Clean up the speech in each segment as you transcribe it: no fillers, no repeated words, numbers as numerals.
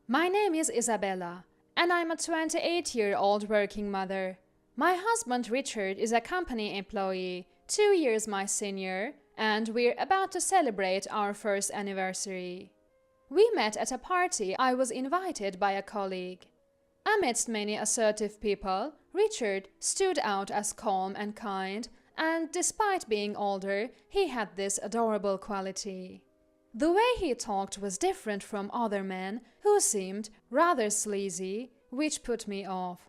My name is Isabella, and I'm a 28-year-old working mother. My husband Richard is a company employee, 2 years my senior, and we're about to celebrate our first anniversary. We met at a party I was invited by a colleague. Amidst many assertive people, Richard stood out as calm and kind, and despite being older, he had this adorable quality. The way he talked was different from other men who seemed rather sleazy, which put me off.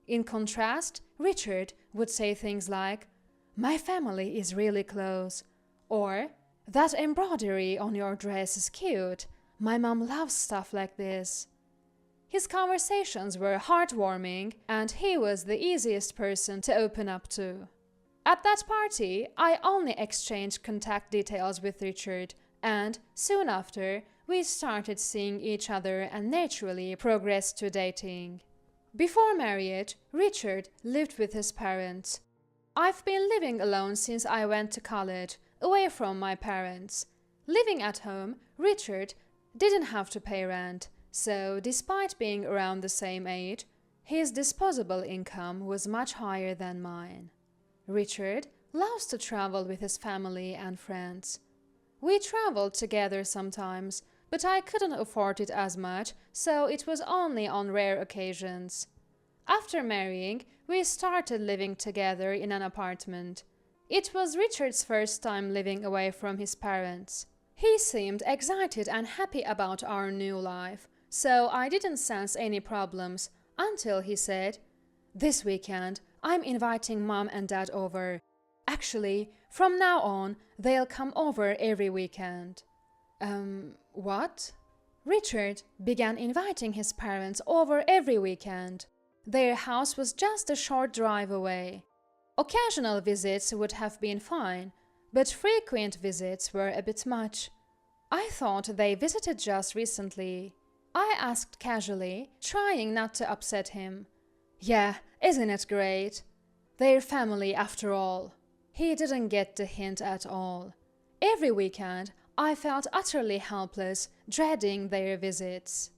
In contrast, Richard would say things like, "My family is really close," or "That embroidery on your dress is cute. My mom loves stuff like this." His conversations were heartwarming, and he was the easiest person to open up to. At that party, I only exchanged contact details with Richard, and soon after, we started seeing each other and naturally progressed to dating. Before marriage, Richard lived with his parents. I've been living alone since I went to college, away from my parents. Living at home, Richard didn't have to pay rent, so despite being around the same age, his disposable income was much higher than mine. Richard loves to travel with his family and friends. We traveled together sometimes, but I couldn't afford it as much, so it was only on rare occasions. After marrying, we started living together in an apartment. It was Richard's first time living away from his parents. He seemed excited and happy about our new life, so I didn't sense any problems until he said, "This weekend, I'm inviting Mom and Dad over. Actually, from now on, they'll come over every weekend." What? Richard began inviting his parents over every weekend. Their house was just a short drive away. Occasional visits would have been fine, but frequent visits were a bit much. I thought they visited just recently. I asked casually, trying not to upset him. "Yeah, isn't it great? Their family after all." He didn't get the hint at all. Every weekend, I felt utterly helpless, dreading their visits.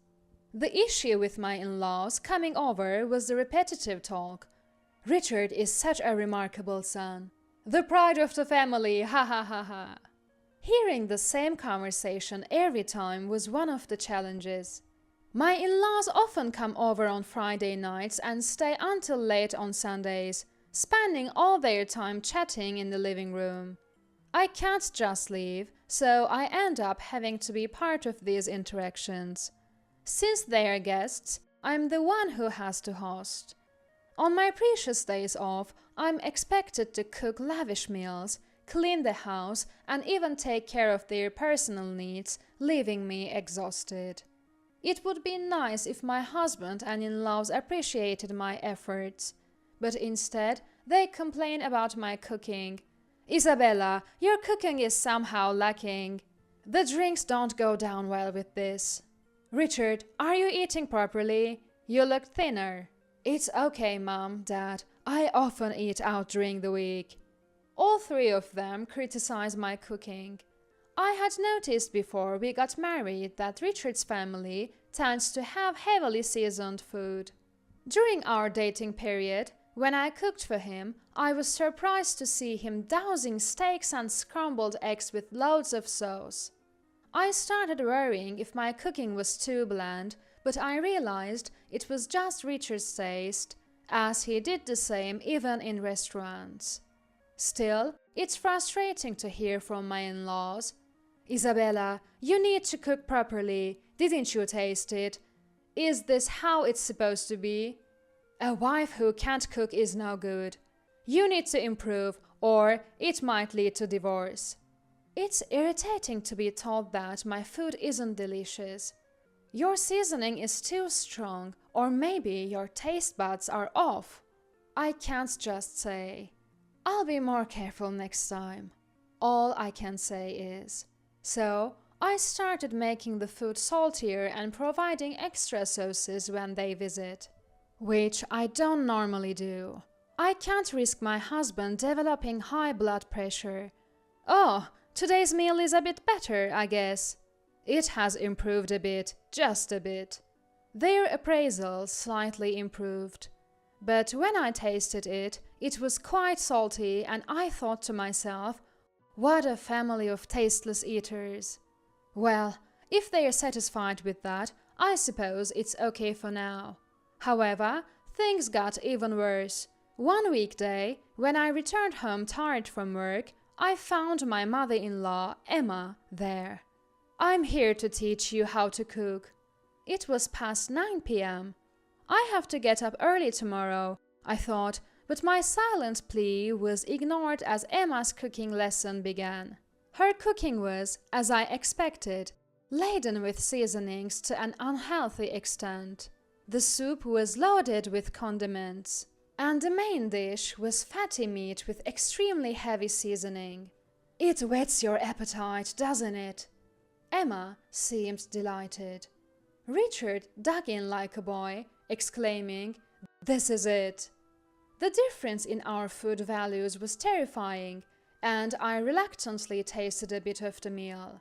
The issue with my in-laws coming over was the repetitive talk. "Richard is such a remarkable son. The pride of the family, ha ha ha ha." Hearing the same conversation every time was one of the challenges. My in-laws often come over on Friday nights and stay until late on Sundays, spending all their time chatting in the living room. I can't just leave, so I end up having to be part of these interactions. Since they are guests, I'm the one who has to host. On my precious days off, I'm expected to cook lavish meals, clean the house, and even take care of their personal needs, leaving me exhausted. It would be nice if my husband and in-laws appreciated my efforts, but instead they complain about my cooking. "Isabella, your cooking is somehow lacking. The drinks don't go down well with this." "Richard, are you eating properly? You look thinner." "It's okay, Mom, Dad. I often eat out during the week." All three of them criticize my cooking. I had noticed before we got married that Richard's family tends to have heavily seasoned food. During our dating period, when I cooked for him, I was surprised to see him dousing steaks and scrambled eggs with loads of sauce. I started worrying if my cooking was too bland, but I realized it was just Richard's taste, as he did the same even in restaurants. Still, it's frustrating to hear from my in-laws. "Isabella, you need to cook properly. Didn't you taste it? Is this how it's supposed to be? A wife who can't cook is no good. You need to improve, or it might lead to divorce." It's irritating to be told that my food isn't delicious. Your seasoning is too strong, or maybe your taste buds are off. I can't just say, "I'll be more careful next time." All I can say is. So, I started making the food saltier and providing extra sauces when they visit, which I don't normally do. I can't risk my husband developing high blood pressure. "Oh, today's meal is a bit better, I guess." It has improved a bit, just a bit. Their appraisal slightly improved. But when I tasted it, it was quite salty, and I thought to myself, what a family of tasteless eaters. Well, if they're satisfied with that, I suppose it's okay for now. However, things got even worse. One weekday, when I returned home tired from work, I found my mother-in-law, Emma, there. "I'm here to teach you how to cook." It was past 9 p.m. I have to get up early tomorrow, I thought, but my silent plea was ignored as Emma's cooking lesson began. Her cooking was, as I expected, laden with seasonings to an unhealthy extent. The soup was loaded with condiments, and the main dish was fatty meat with extremely heavy seasoning. "It whets your appetite, doesn't it?" Emma seemed delighted. Richard dug in like a boy, exclaiming, "This is it!" The difference in our food values was terrifying, and I reluctantly tasted a bit of the meal.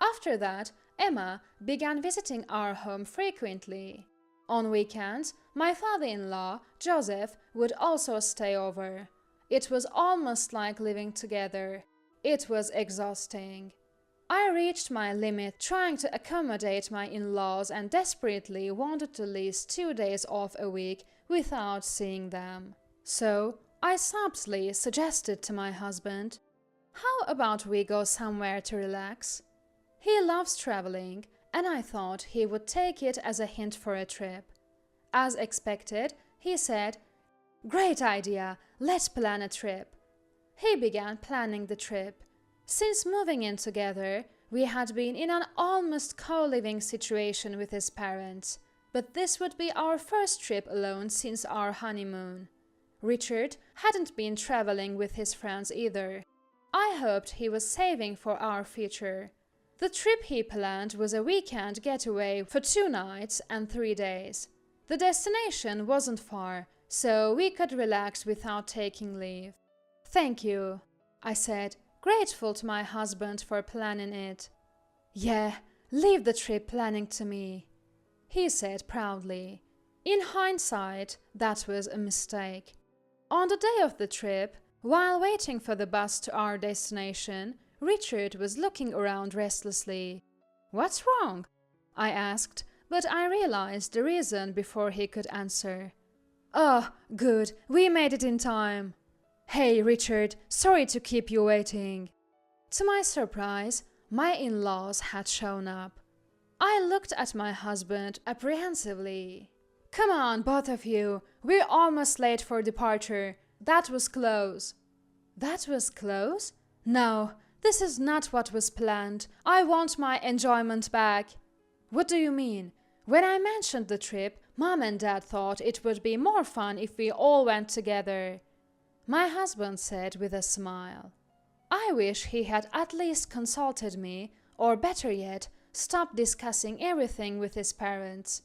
After that, Emma began visiting our home frequently. On weekends, my father-in-law, Joseph, would also stay over. It was almost like living together. It was exhausting. I reached my limit trying to accommodate my in-laws and desperately wanted to lease 2 days off a week without seeing them. So I subtly suggested to my husband, "How about we go somewhere to relax?" He loves traveling, and I thought he would take it as a hint for a trip. As expected, he said, "Great idea, let's plan a trip." He began planning the trip. Since moving in together, we had been in an almost co-living situation with his parents, but this would be our first trip alone since our honeymoon. Richard hadn't been traveling with his friends either. I hoped he was saving for our future. The trip he planned was a weekend getaway for 2 nights and 3 days. The destination wasn't far, so we could relax without taking leave. "Thank you," I said, grateful to my husband for planning it. "Yeah, leave the trip planning to me," he said proudly. In hindsight, that was a mistake. On the day of the trip, while waiting for the bus to our destination, Richard was looking around restlessly. "What's wrong?" I asked, but I realized the reason before he could answer. "Oh, good, we made it in time." "Hey, Richard, sorry to keep you waiting." To my surprise, my in-laws had shown up. I looked at my husband apprehensively. "Come on, both of you, we're almost late for departure. That was close." "That was close? No, this is not what was planned. I want my enjoyment back." "What do you mean? When I mentioned the trip, Mom and Dad thought it would be more fun if we all went together," my husband said with a smile. I wish he had at least consulted me, or better yet, stopped discussing everything with his parents.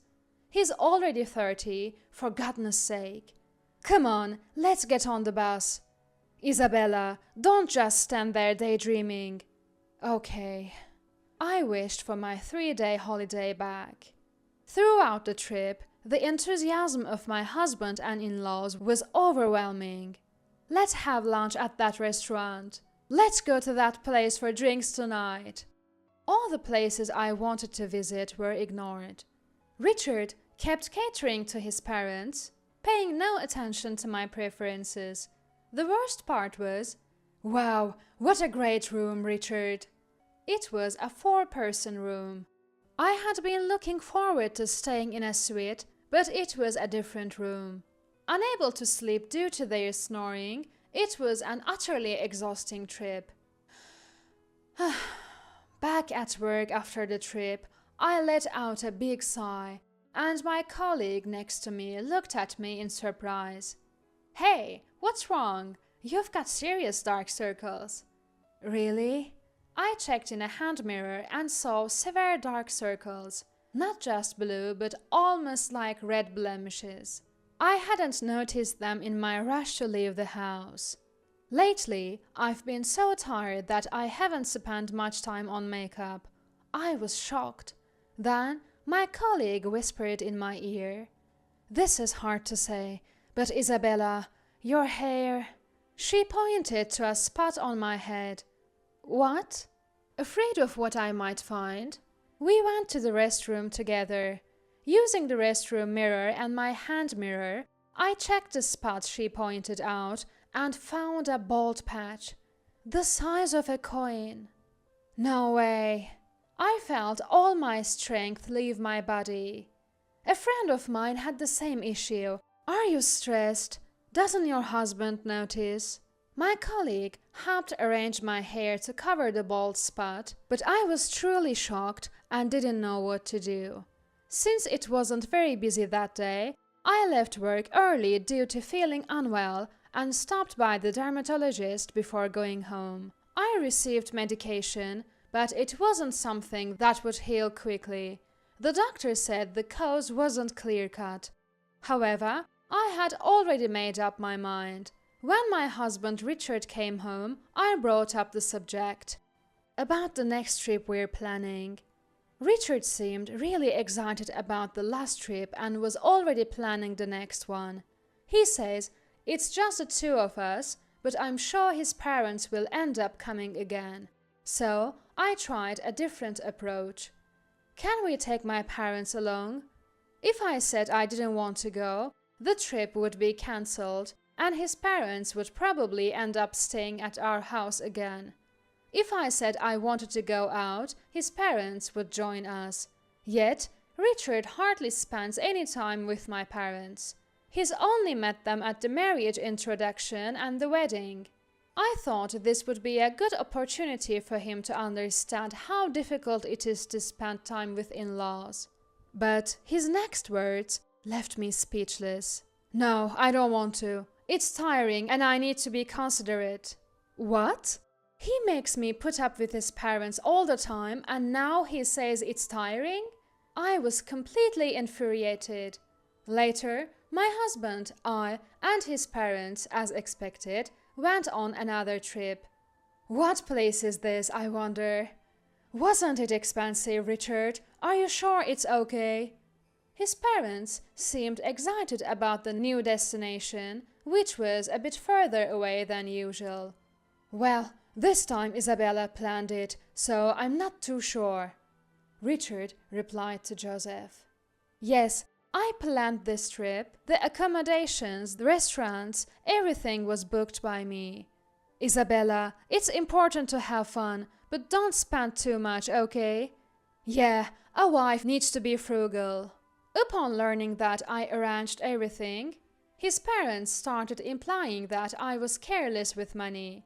He's already 30, for goodness sake. "Come on, let's get on the bus." "Isabella, don't just stand there daydreaming." "Okay." I wished for my 3-day holiday back. Throughout the trip, the enthusiasm of my husband and in-laws was overwhelming. "Let's have lunch at that restaurant." "Let's go to that place for drinks tonight." All the places I wanted to visit were ignored. Richard kept catering to his parents, paying no attention to my preferences. The worst part was, "Wow, what a great room, Richard." It was a 4-person room. I had been looking forward to staying in a suite, but it was a different room. Unable to sleep due to their snoring, it was an utterly exhausting trip. Back at work after the trip, I let out a big sigh, and my colleague next to me looked at me in surprise. "Hey, what's wrong? You've got serious dark circles." "Really?" I checked in a hand mirror and saw severe dark circles, not just blue but almost like red blemishes. I hadn't noticed them in my rush to leave the house. Lately, I've been so tired that I haven't spent much time on makeup. I was shocked. Then, My colleague whispered in my ear. "This is hard to say, but Isabella, your hair." She pointed to a spot on my head. "What?" Afraid of what I might find, we went to the restroom together. Using the restroom mirror and my hand mirror, I checked the spot she pointed out and found a bald patch, the size of a coin. No way. I felt all my strength leave my body. A friend of mine had the same issue. "Are you stressed? Doesn't your husband notice?" My colleague helped arrange my hair to cover the bald spot, but I was truly shocked and didn't know what to do. Since it wasn't very busy that day, I left work early due to feeling unwell and stopped by the dermatologist before going home. I received medication, but it wasn't something that would heal quickly. The doctor said the cause wasn't clear-cut. However, I had already made up my mind. When my husband Richard came home, I brought up the subject. About the next trip we're planning. Richard seemed really excited about the last trip and was already planning the next one. He says it's just the two of us, but I'm sure his parents will end up coming again. So I tried a different approach. "Can we take my parents along?" If I said I didn't want to go, the trip would be cancelled and his parents would probably end up staying at our house again. If I said I wanted to go out, his parents would join us. Yet, Richard hardly spends any time with my parents. He's only met them at the marriage introduction and the wedding. I thought this would be a good opportunity for him to understand how difficult it is to spend time with in-laws. But his next words left me speechless. "No, I don't want to. It's tiring and I need to be considerate." What? He makes me put up with his parents all the time and now he says it's tiring? I was completely infuriated. Later, my husband, I, and his parents, as expected, went on another trip. What place is this, I wonder? "Wasn't it expensive, Richard? Are you sure it's okay?" His parents seemed excited about the new destination, which was a bit further away than usual. "Well, this time Isabella planned it, so I'm not too sure," Richard replied to Joseph. "Yes, I planned this trip. The accommodations, the restaurants, everything was booked by me." "Isabella, it's important to have fun, but don't spend too much, okay?" "Yeah, a wife needs to be frugal." Upon learning that I arranged everything, his parents started implying that I was careless with money.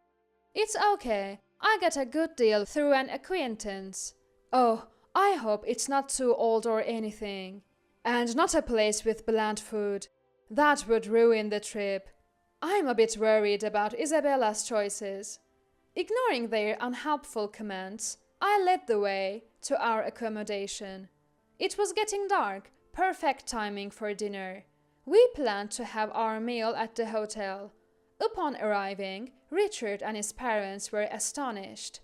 "It's okay, I got a good deal through an acquaintance." "Oh, I hope it's not too old or anything. And not a place with bland food. That would ruin the trip. I'm a bit worried about Isabella's choices." Ignoring their unhelpful comments, I led the way to our accommodation. It was getting dark, perfect timing for dinner. We planned to have our meal at the hotel. Upon arriving, Richard and his parents were astonished.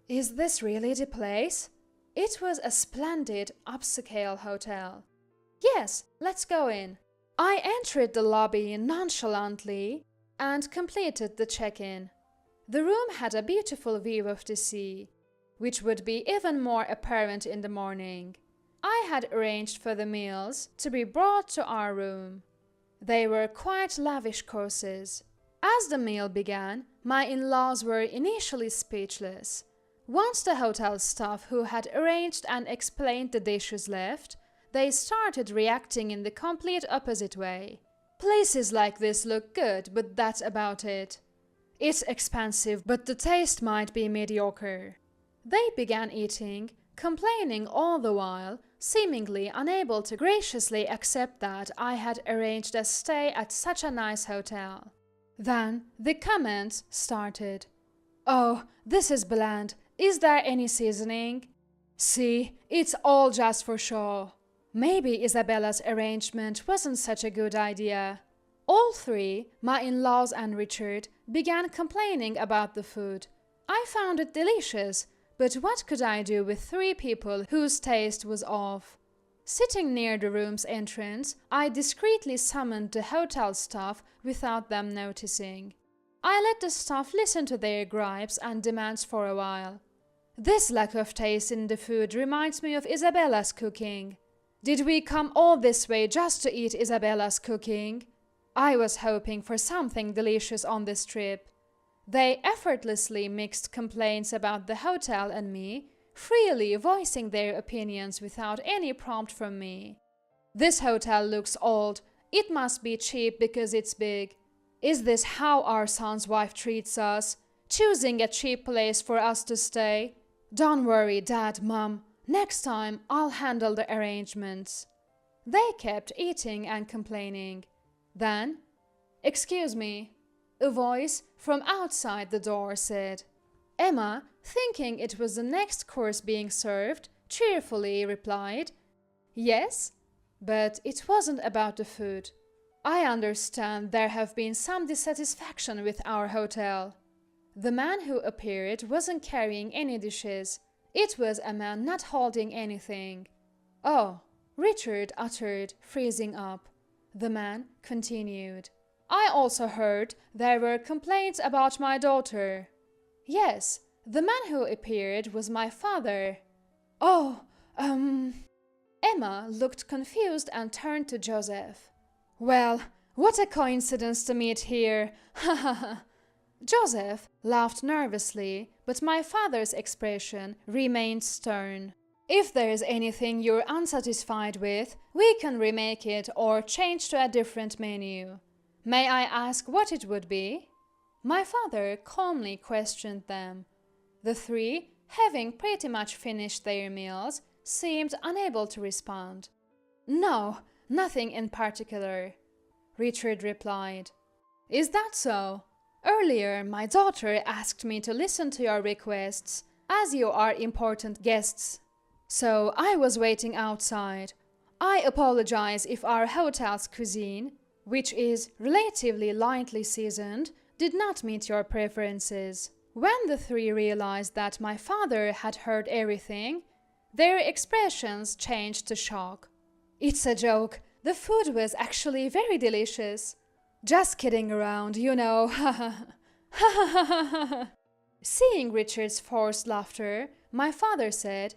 "Is this really the place?" It was a splendid upscale hotel. "Yes, let's go in." I entered the lobby nonchalantly and completed the check-in. The room had a beautiful view of the sea, which would be even more apparent in the morning. I had arranged for the meals to be brought to our room. They were quite lavish courses. As the meal began, my in-laws were initially speechless. Once the hotel staff who had arranged and explained the dishes left, they started reacting in the complete opposite way. "Places like this look good, but that's about it. It's expensive, but the taste might be mediocre." They began eating, complaining all the while, seemingly unable to graciously accept that I had arranged a stay at such a nice hotel. Then the comments started. "Oh, this is bland. Is there any seasoning? See, it's all just for show. Maybe Isabella's arrangement wasn't such a good idea." All three, my in-laws and Richard, began complaining about the food. I found it delicious, but what could I do with three people whose taste was off? Sitting near the room's entrance, I discreetly summoned the hotel staff without them noticing. I let the staff listen to their gripes and demands for a while. This lack of taste in the food reminds me of Isabella's cooking. Did we come all this way just to eat Isabella's cooking? I was hoping for something delicious on this trip. They effortlessly mixed complaints about the hotel and me, freely voicing their opinions without any prompt from me. This hotel looks old. It must be cheap because it's big. Is this how our son's wife treats us? Choosing a cheap place for us to stay? Don't worry, Dad, Mom. Next time I'll handle the arrangements. They kept eating and complaining. Then, "Excuse me," a voice from outside the door said. Emma, thinking it was the next course being served, cheerfully replied, "Yes, but it wasn't about the food. I understand there have been some dissatisfaction with our hotel." The man who appeared wasn't carrying any dishes. It was a man not holding anything. "Oh," Richard uttered, freezing up. The man continued, "I also heard there were complaints about my daughter." "Yes, the man who appeared was my father." "Oh, Emma looked confused and turned to Joseph. "Well, what a coincidence to meet here! Ha ha ha!" Joseph laughed nervously, but my father's expression remained stern. "If there is anything you're unsatisfied with, we can remake it or change to a different menu. May I ask what it would be?" My father calmly questioned them. The three, having pretty much finished their meals, seemed unable to respond. "No, nothing in particular," Richard replied. "Is that so? Earlier, my daughter asked me to listen to your requests, as you are important guests. So I was waiting outside. I apologize if our hotel's cuisine, which is relatively lightly seasoned, did not meet your preferences." When the three realized that my father had heard everything, their expressions changed to shock. "It's a joke. The food was actually very delicious. Just kidding around, you know. Ha ha." Seeing Richard's forced laughter, my father said,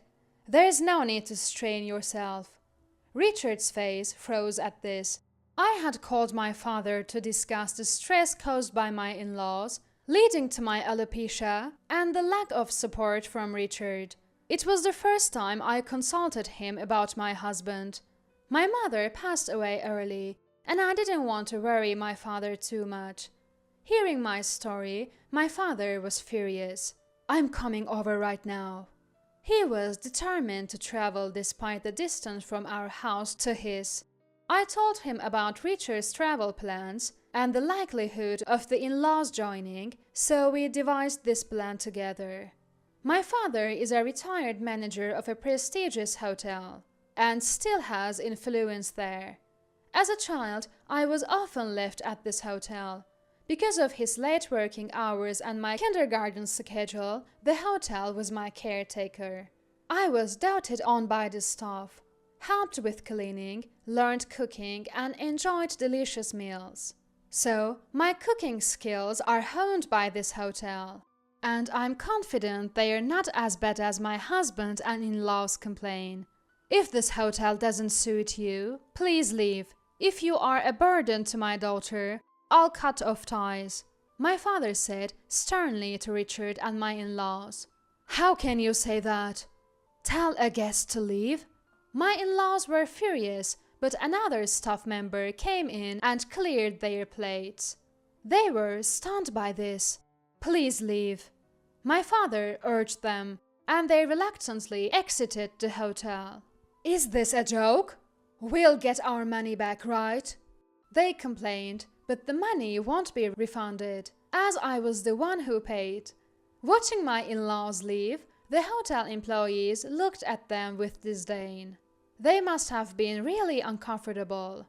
"There's no need to strain yourself." Richard's face froze at this. I had called my father to discuss the stress caused by my in-laws, leading to my alopecia, and the lack of support from Richard. It was the first time I consulted him about my husband. My mother passed away early, and I didn't want to worry my father too much. Hearing my story, my father was furious. "I'm coming over right now." He was determined to travel despite the distance from our house to his. I told him about Richard's travel plans and the likelihood of the in-laws joining, so we devised this plan together. My father is a retired manager of a prestigious hotel and still has influence there. As a child, I was often left at this hotel. Because of his late working hours and my kindergarten schedule, the hotel was my caretaker. I was doted on by the staff, helped with cleaning, learned cooking, and enjoyed delicious meals. So, my cooking skills are honed by this hotel. And I'm confident they are not as bad as my husband and in-laws complain. If this hotel doesn't suit you, please leave. If you are a burden to my daughter, I'll cut off ties," my father said sternly to Richard and my in-laws. "How can you say that? Tell a guest to leave?" My in-laws were furious, but another staff member came in and cleared their plates. They were stunned by this. "Please leave," my father urged them, and they reluctantly exited the hotel. "Is this a joke? We'll get our money back, right?" They complained, but the money won't be refunded, as I was the one who paid. Watching my in-laws leave, the hotel employees looked at them with disdain. They must have been really uncomfortable.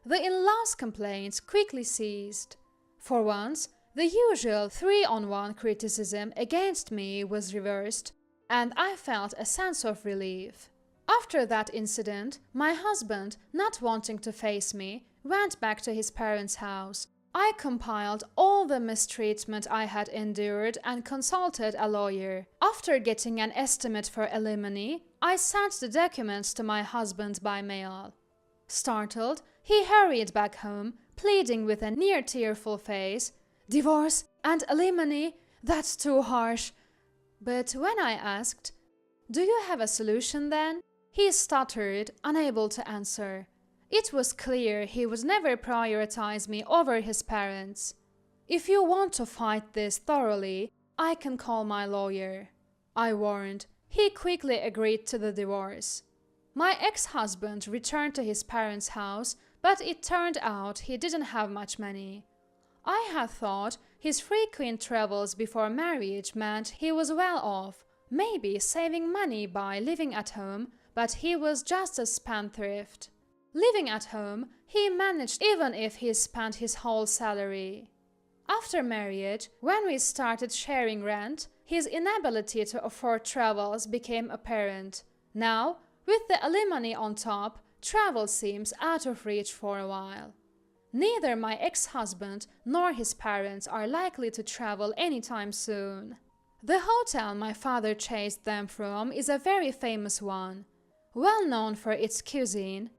The in-laws' complaints quickly ceased. For once, the usual 3-on-1 criticism against me was reversed, and I felt a sense of relief. After that incident, my husband, not wanting to face me, went back to his parents' house. I compiled all the mistreatment I had endured and consulted a lawyer. After getting an estimate for alimony, I sent the documents to my husband by mail. Startled, he hurried back home, pleading with a near tearful face, "Divorce and alimony? That's too harsh." But when I asked, "Do you have a solution then?" he stuttered, unable to answer. It was clear he would never prioritize me over his parents. "If you want to fight this thoroughly, I can call my lawyer," I warned. He quickly agreed to the divorce. My ex-husband returned to his parents' house, but it turned out he didn't have much money. I had thought his frequent travels before marriage meant he was well off, maybe saving money by living at home, but he was just a spendthrift. Living at home, he managed even if he spent his whole salary. After marriage, when we started sharing rent, his inability to afford travels became apparent. Now, with the alimony on top, travel seems out of reach for a while. Neither my ex-husband nor his parents are likely to travel anytime soon. The hotel my father chased them from is a very famous one, well known for its cuisine,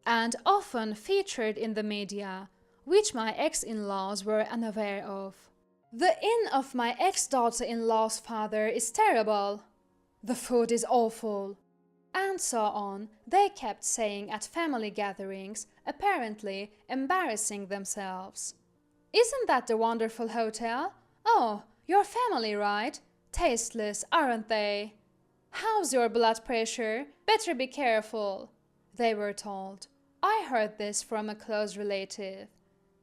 and often featured in the media, which my ex-in-laws were unaware of. The inn of my ex-daughter-in-law's father is terrible. The food is awful. And so on, they kept saying at family gatherings, apparently embarrassing themselves. "Isn't that the wonderful hotel? Oh, your family, right? Tasteless, aren't they? How's your blood pressure? Better be careful," they were told. I heard this from a close relative.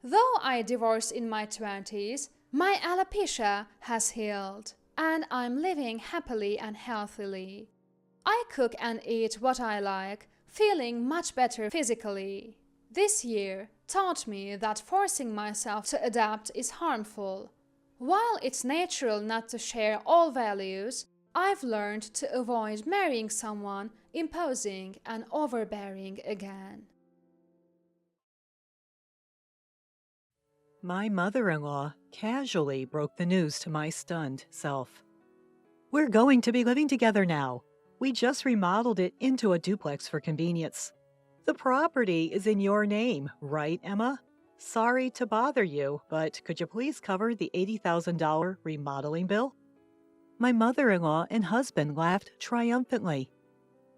Though I divorced in my 20s, my alopecia has healed, and I'm living happily and healthily. I cook and eat what I like, feeling much better physically. This year taught me that forcing myself to adapt is harmful. While it's natural not to share all values, I've learned to avoid marrying someone imposing and overbearing again. My mother-in-law casually broke the news to my stunned self. "We're going to be living together now. We just remodeled it into a duplex for convenience. The property is in your name, right, Emma? Sorry to bother you, but could you please cover the $80,000 remodeling bill?" My mother-in-law and husband laughed triumphantly.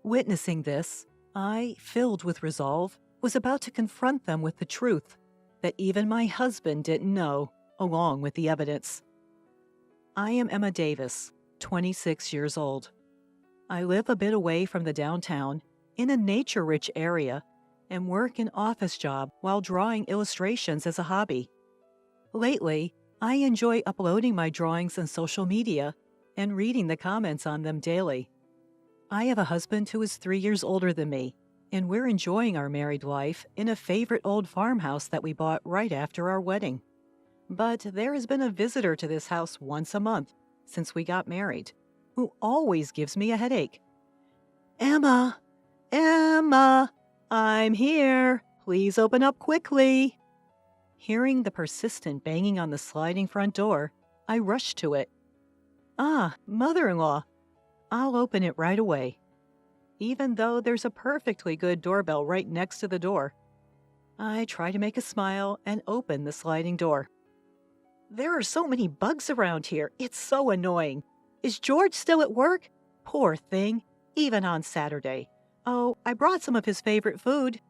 Witnessing this, I, filled with resolve, was about to confront them with the truth that even my husband didn't know, along with the evidence. I am Emma Davis, 26 years old. I live a bit away from the downtown, in a nature-rich area, and work an office job while drawing illustrations as a hobby. Lately, I enjoy uploading my drawings on social media and reading the comments on them daily. I have a husband who is 3 years older than me, and we're enjoying our married life in a favorite old farmhouse that we bought right after our wedding. But there has been a visitor to this house once a month since we got married, who always gives me a headache. "Emma! Emma! I'm here! Please open up quickly!" Hearing the persistent banging on the sliding front door, I rushed to it. "Ah, mother-in-law, I'll open it right away," even though there's a perfectly good doorbell right next to the door. I try to make a smile and open the sliding door. "There are so many bugs around here. It's so annoying. Is George still at work? Poor thing, even on Saturday. Oh, I brought some of his favorite food."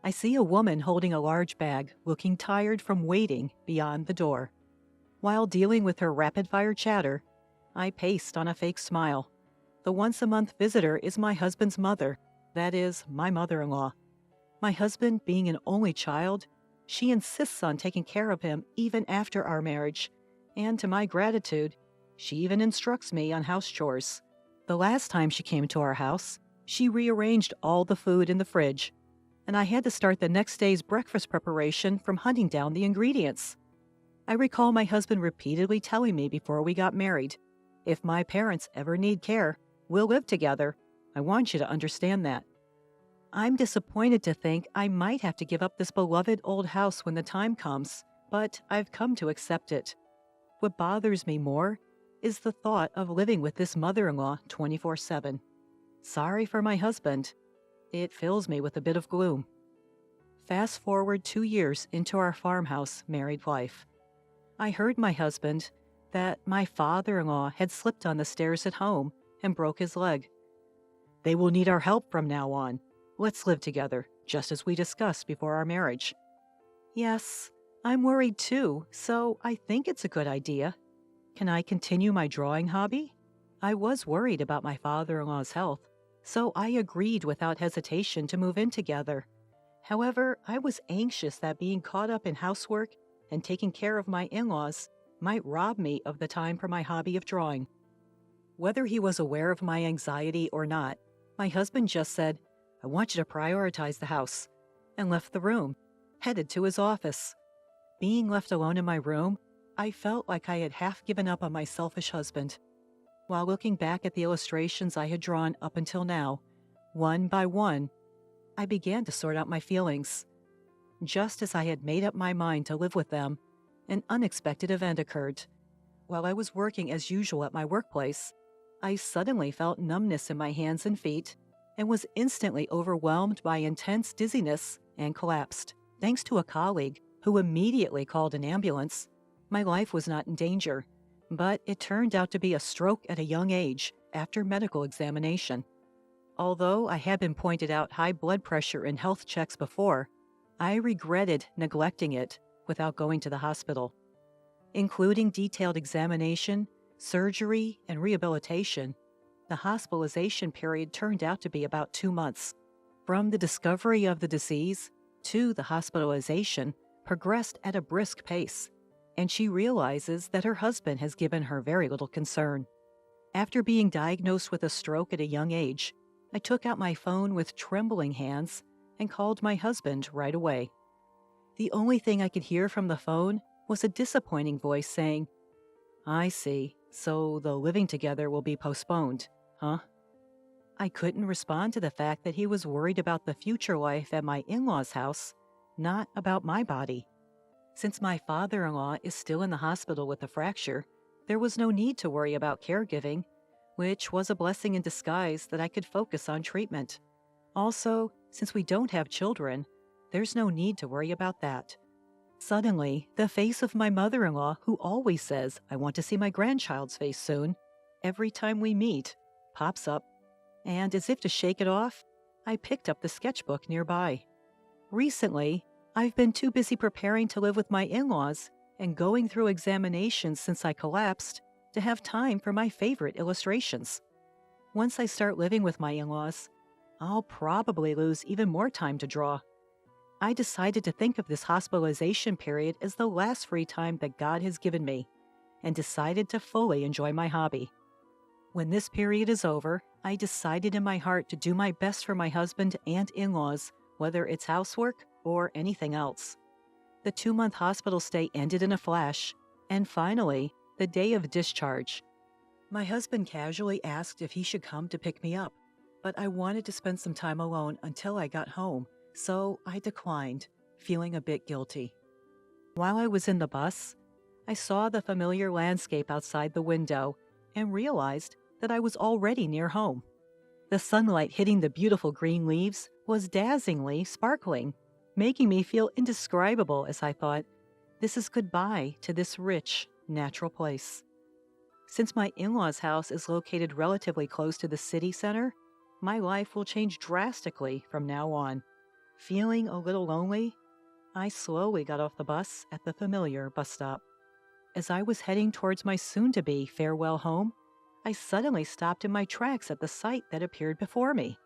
I see a woman holding a large bag, looking tired from waiting beyond the door. While dealing with her rapid-fire chatter, I paced on a fake smile. The once-a-month visitor is my husband's mother, that is, my mother-in-law. My husband being an only child, she insists on taking care of him even after our marriage, and to my gratitude, she even instructs me on house chores. The last time she came to our house, she rearranged all the food in the fridge, and I had to start the next day's breakfast preparation from hunting down the ingredients. I recall my husband repeatedly telling me before we got married, "If my parents ever need care, we'll live together. I want you to understand that. I'm disappointed to think I might have to give up this beloved old house when the time comes, but I've come to accept it. What bothers me more is the thought of living with this mother-in-law 24/7. Sorry for my husband. It fills me with a bit of gloom. Fast forward 2 years into our farmhouse married life. I heard my husband that my father-in-law had slipped on the stairs at home and broke his leg. They will need our help from now on. Let's live together, just as we discussed before our marriage. Yes, I'm worried too, so I think it's a good idea. Can I continue my drawing hobby? I was worried about my father-in-law's health, so I agreed without hesitation to move in together. However, I was anxious that being caught up in housework and taking care of my in-laws might rob me of the time for my hobby of drawing. Whether he was aware of my anxiety or not, my husband just said, "I want you to prioritize the house," and left the room, headed to his office. Being left alone in my room, I felt like I had half given up on my selfish husband. While looking back at the illustrations I had drawn up until now, one by one, I began to sort out my feelings. Just as I had made up my mind to live with them, an unexpected event occurred. While I was working as usual at my workplace, I suddenly felt numbness in my hands and feet and was instantly overwhelmed by intense dizziness and collapsed. Thanks to a colleague who immediately called an ambulance, my life was not in danger, but it turned out to be a stroke at a young age after medical examination. Although I had been pointed out high blood pressure in health checks before, I regretted neglecting it without going to the hospital. Including detailed examination, surgery, and rehabilitation, the hospitalization period turned out to be about 2 months. From the discovery of the disease to the hospitalization progressed at a brisk pace, and she realizes that her husband has given her very little concern. After being diagnosed with a stroke at a young age, I took out my phone with trembling hands and called my husband right away. The only thing I could hear from the phone was a disappointing voice saying, "I see, so the living together will be postponed, huh?" I couldn't respond to the fact that he was worried about the future life at my in-laws' house, not about my body. Since my father-in-law is still in the hospital with a fracture, there was no need to worry about caregiving, which was a blessing in disguise that I could focus on treatment. Also, since we don't have children, there's no need to worry about that. Suddenly, the face of my mother-in-law, who always says, "I want to see my grandchild's face soon," every time we meet, pops up, and as if to shake it off, I picked up the sketchbook nearby. Recently, I've been too busy preparing to live with my in-laws and going through examinations since I collapsed to have time for my favorite illustrations. Once I start living with my in-laws, I'll probably lose even more time to draw. I decided to think of this hospitalization period as the last free time that God has given me, and decided to fully enjoy my hobby. When this period is over, I decided in my heart to do my best for my husband and in-laws, whether it's housework or anything else. The 2-month hospital stay ended in a flash, and finally, the day of discharge. My husband casually asked if he should come to pick me up, but I wanted to spend some time alone until I got home, so I declined, feeling a bit guilty. While I was in the bus, I saw the familiar landscape outside the window and realized that I was already near home. The sunlight hitting the beautiful green leaves was dazzlingly sparkling, making me feel indescribable as I thought, this is goodbye to this rich, natural place. Since my in-laws' house is located relatively close to the city center, my life will change drastically from now on. Feeling a little lonely, I slowly got off the bus at the familiar bus stop. As I was heading towards my soon-to-be farewell home, I suddenly stopped in my tracks at the sight that appeared before me.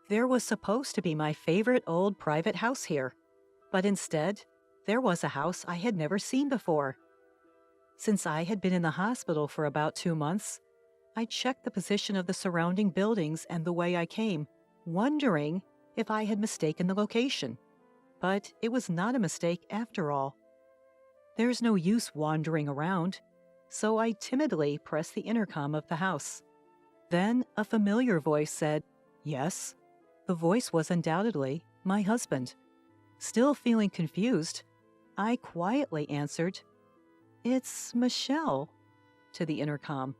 There was supposed to be my favorite old private house here, but instead, there was a house I had never seen before. Since I had been in the hospital for about 2 months, I checked the position of the surrounding buildings and the way I came, wondering if I had mistaken the location. But it was not a mistake after all. There's no use wandering around, so I timidly pressed the intercom of the house. Then a familiar voice said, Yes. The voice was undoubtedly my husband. Still feeling confused, I quietly answered, "It's Michelle," to the intercom.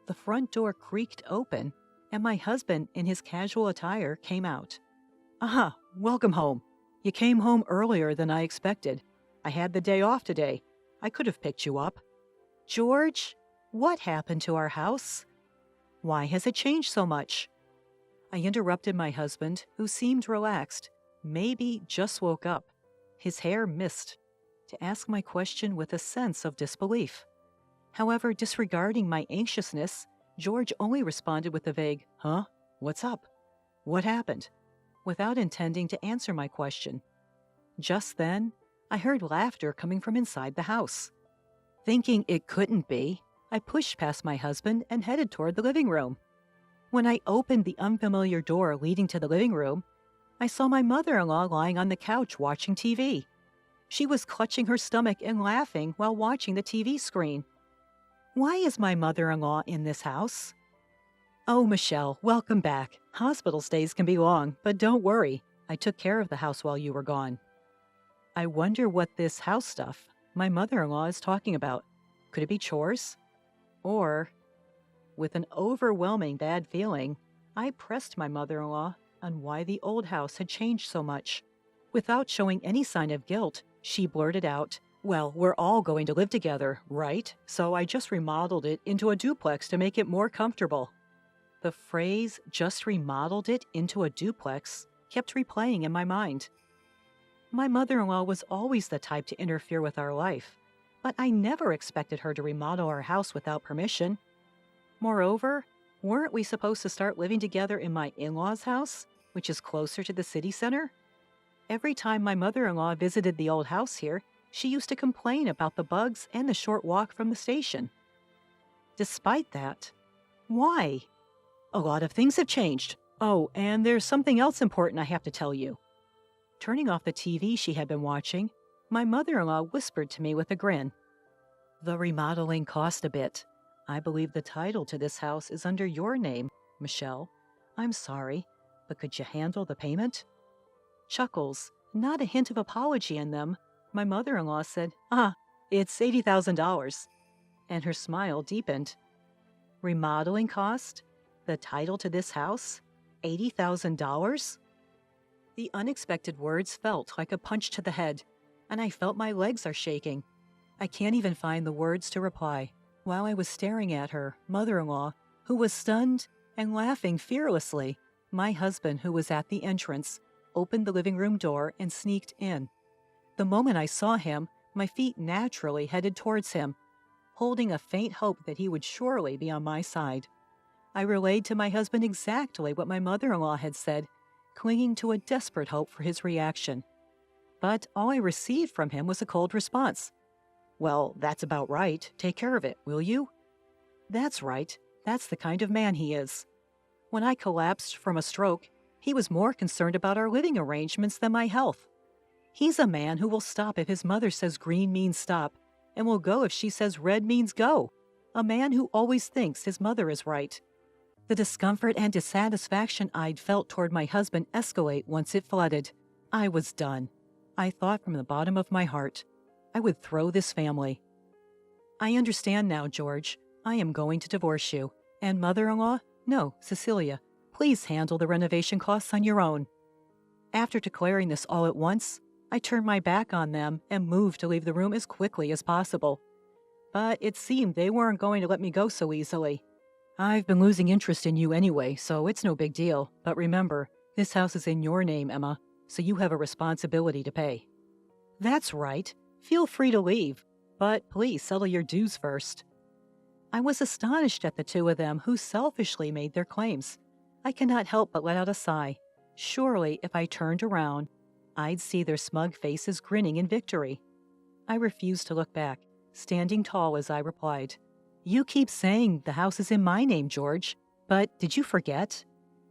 The front door creaked open, and my husband, in his casual attire, came out. "Aha, welcome home. You came home earlier than I expected. I had the day off today. I could have picked you up." "George, what happened to our house? Why has it changed so much?" I interrupted my husband, who seemed relaxed, maybe just woke up, his hair mist, to ask my question with a sense of disbelief. However, disregarding my anxiousness, George only responded with a vague, "Huh? What's up? What happened?" without intending to answer my question. Just then, I heard laughter coming from inside the house. Thinking it couldn't be, I pushed past my husband and headed toward the living room. When I opened the unfamiliar door leading to the living room, I saw my mother-in-law lying on the couch watching TV. She was clutching her stomach and laughing while watching the TV screen. "Why is my mother-in-law in this house?" "Oh, Michelle, welcome back. Hospital stays can be long, but don't worry. I took care of the house while you were gone." I wonder what this house stuff my mother-in-law is talking about. Could it be chores? Or, with an overwhelming bad feeling, I pressed my mother-in-law on why the old house had changed so much. Without showing any sign of guilt, she blurted out, "Well, we're all going to live together, right? So I just remodeled it into a duplex to make it more comfortable." The phrase, "just remodeled it into a duplex," kept replaying in my mind. My mother-in-law was always the type to interfere with our life, but I never expected her to remodel our house without permission. Moreover, weren't we supposed to start living together in my in-laws' house, which is closer to the city center? Every time my mother-in-law visited the old house here, she used to complain about the bugs and the short walk from the station. Despite that, why? A lot of things have changed. Oh, and there's something else important I have to tell you. Turning off the TV she had been watching, my mother-in-law whispered to me with a grin, "The remodeling cost a bit. I believe the title to this house is under your name, Michelle. I'm sorry, but could you handle the payment?" Chuckles, not a hint of apology in them, my mother-in-law said, "It's $80,000. And her smile deepened. "Remodeling cost? The title to this house? $80,000? The unexpected words felt like a punch to the head, and I felt my legs are shaking. I can't even find the words to reply. While I was staring at her mother-in-law, who was stunned and laughing fearlessly, my husband, who was at the entrance, opened the living room door and sneaked in. The moment I saw him, my feet naturally headed towards him, holding a faint hope that he would surely be on my side. I relayed to my husband exactly what my mother-in-law had said, clinging to a desperate hope for his reaction. But all I received from him was a cold response. "Well, that's about right. Take care of it, will you?" That's right. That's the kind of man he is. When I collapsed from a stroke, he was more concerned about our living arrangements than my health. He's a man who will stop if his mother says green means stop, and will go if she says red means go. A man who always thinks his mother is right. The discomfort and dissatisfaction I'd felt toward my husband escalate once it flooded. I was done. I thought from the bottom of my heart, I would throw this family. "I understand now, George. I am going to divorce you. And mother-in-law? No, Cecilia, please handle the renovation costs on your own." After declaring this all at once, I turned my back on them and moved to leave the room as quickly as possible. But it seemed they weren't going to let me go so easily. "I've been losing interest in you anyway, so it's no big deal. But remember, this house is in your name, Emma, so you have a responsibility to pay." "That's right. Feel free to leave, but please settle your dues first." I was astonished at the two of them who selfishly made their claims. I cannot help but let out a sigh. Surely, if I turned around, I'd see their smug faces grinning in victory. I refused to look back, standing tall as I replied, "You keep saying the house is in my name, George, but did you forget?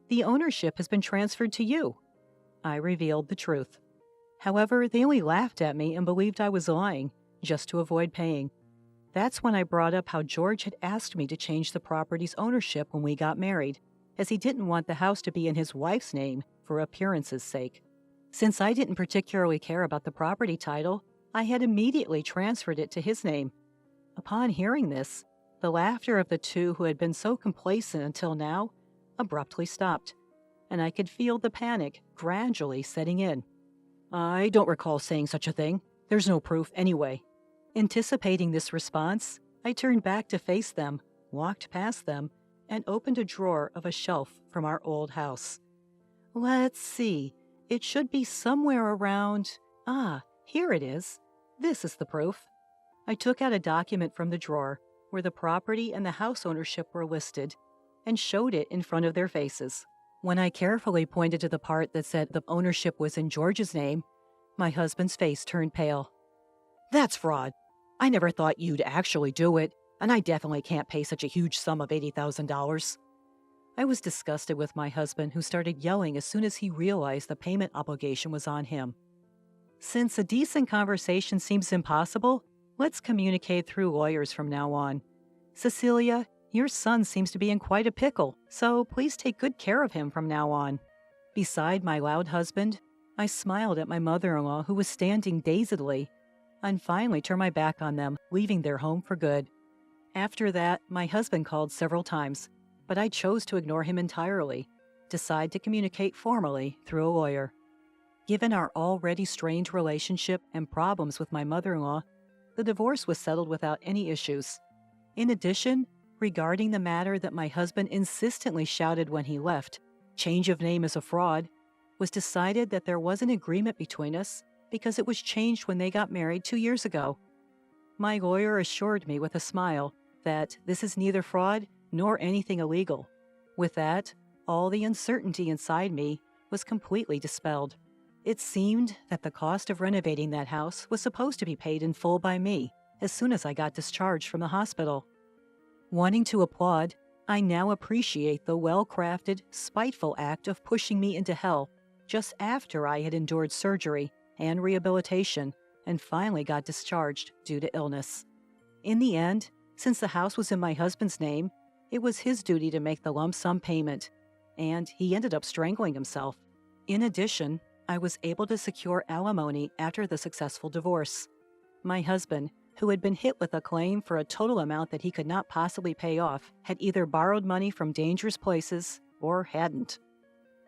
The ownership has been transferred to you." I revealed the truth. However, they only laughed at me and believed I was lying, just to avoid paying. That's when I brought up how George had asked me to change the property's ownership when we got married, as he didn't want the house to be in his wife's name for appearance's sake. Since I didn't particularly care about the property title, I had immediately transferred it to his name. Upon hearing this, the laughter of the two who had been so complacent until now abruptly stopped, and I could feel the panic gradually setting in. "I don't recall saying such a thing. There's no proof anyway." Anticipating this response, I turned back to face them, walked past them, and opened a drawer of a shelf from our old house. Let's see. It should be somewhere around... here it is. This is the proof. I took out a document from the drawer where the property and the house ownership were listed and showed it in front of their faces. When I carefully pointed to the part that said the ownership was in George's name, my husband's face turned pale. "That's fraud. I never thought you'd actually do it, and I definitely can't pay such a huge sum of $80,000. I was disgusted with my husband, who started yelling as soon as he realized the payment obligation was on him. Since a decent conversation seems impossible, let's communicate through lawyers from now on. Cecilia, your son seems to be in quite a pickle, so please take good care of him from now on." Beside my loud husband, I smiled at my mother-in-law, who was standing dazedly, and finally turned my back on them, leaving their home for good. After that, my husband called several times, but I chose to ignore him entirely, decide to communicate formally through a lawyer. Given our already strained relationship and problems with my mother-in-law, the divorce was settled without any issues. In addition, regarding the matter that my husband insistently shouted when he left, change of name is a fraud, was decided that there was an agreement between us because it was changed when they got married 2 years ago. My lawyer assured me with a smile that this is neither fraud nor anything illegal. With that, all the uncertainty inside me was completely dispelled. It seemed that the cost of renovating that house was supposed to be paid in full by me as soon as I got discharged from the hospital. Wanting to applaud, I now appreciate the well-crafted, spiteful act of pushing me into hell just after I had endured surgery and rehabilitation and finally got discharged due to illness. In the end, since the house was in my husband's name, it was his duty to make the lump sum payment, and he ended up strangling himself. In addition, I was able to secure alimony after the successful divorce. My husband, who had been hit with a claim for a total amount that he could not possibly pay off, had either borrowed money from dangerous places or hadn't.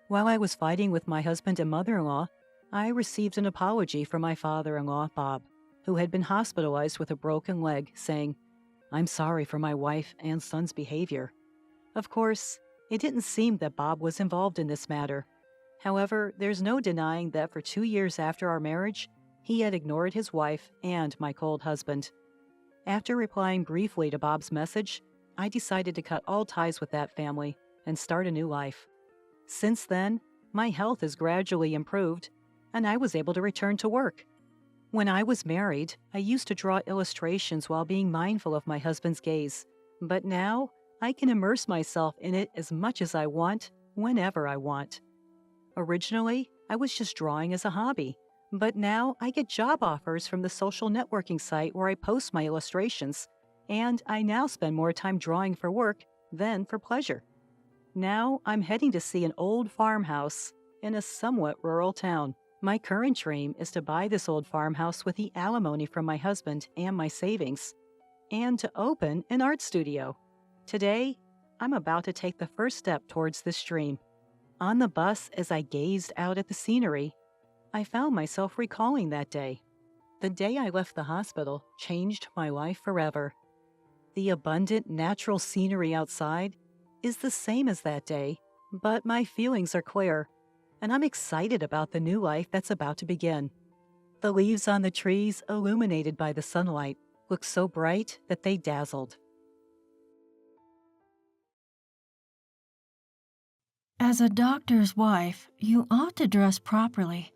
While I was fighting with my husband and mother-in-law, I received an apology from my father-in-law, Bob, who had been hospitalized with a broken leg, saying, "I'm sorry for my wife and son's behavior." Of course, it didn't seem that Bob was involved in this matter. However, there's no denying that for 2 years after our marriage, he had ignored his wife and my cold husband. After replying briefly to Bob's message, I decided to cut all ties with that family and start a new life. Since then, my health has gradually improved, and I was able to return to work. When I was married, I used to draw illustrations while being mindful of my husband's gaze, but now I can immerse myself in it as much as I want, whenever I want. Originally, I was just drawing as a hobby, but now I get job offers from the social networking site where I post my illustrations, and I now spend more time drawing for work than for pleasure. Now I'm heading to see an old farmhouse in a somewhat rural town. My current dream is to buy this old farmhouse with the alimony from my husband and my savings, and to open an art studio. Today, I'm about to take the first step towards this dream. On the bus, as I gazed out at the scenery, I found myself recalling that day. The day I left the hospital changed my life forever. The abundant, natural scenery outside is the same as that day, but my feelings are clear, and I'm excited about the new life that's about to begin. The leaves on the trees, illuminated by the sunlight, look so bright that they dazzled. As a doctor's wife, you ought to dress properly.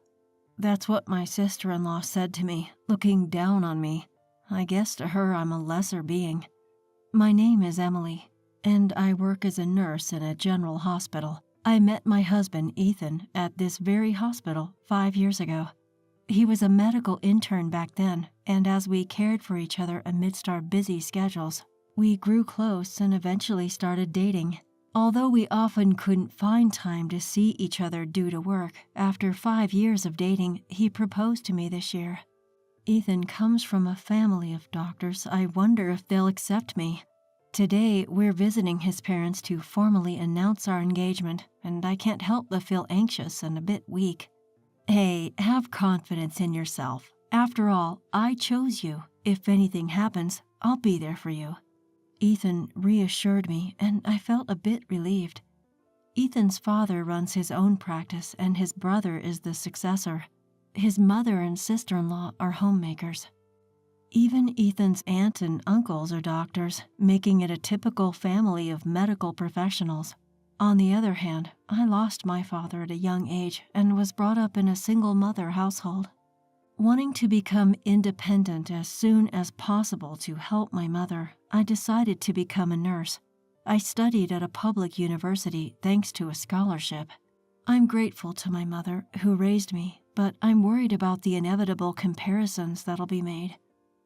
That's what my sister-in-law said to me, looking down on me. I guess to her I'm a lesser being. My name is Emily, and I work as a nurse in a general hospital. I met my husband, Ethan, at this very hospital 5 years ago. He was a medical intern back then, and as we cared for each other amidst our busy schedules, we grew close and eventually started dating. Although we often couldn't find time to see each other due to work, after 5 years of dating, he proposed to me this year. Ethan comes from a family of doctors. I wonder if they'll accept me. Today, we're visiting his parents to formally announce our engagement, and I can't help but feel anxious and a bit weak. Hey, have confidence in yourself. After all, I chose you. If anything happens, I'll be there for you. Ethan reassured me, and I felt a bit relieved. Ethan's father runs his own practice, and his brother is the successor. His mother and sister-in-law are homemakers. Even Ethan's aunt and uncles are doctors, making it a typical family of medical professionals. On the other hand, I lost my father at a young age and was brought up in a single-mother household. Wanting to become independent as soon as possible to help my mother, I decided to become a nurse. I studied at a public university thanks to a scholarship. I'm grateful to my mother, who raised me, but I'm worried about the inevitable comparisons that'll be made.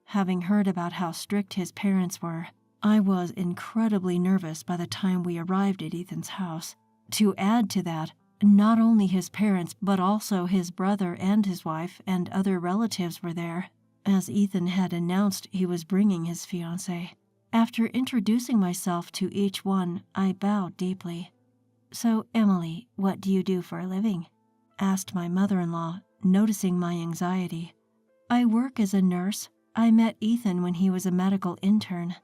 Having heard about how strict his parents were, I was incredibly nervous by the time we arrived at Ethan's house. To add to that, not only his parents, but also his brother and his wife and other relatives were there, as Ethan had announced he was bringing his fiancée. After introducing myself to each one, I bowed deeply. "So, Emily, what do you do for a living?" asked my mother-in-law, noticing my anxiety. "I work as a nurse. I met Ethan when he was a medical intern."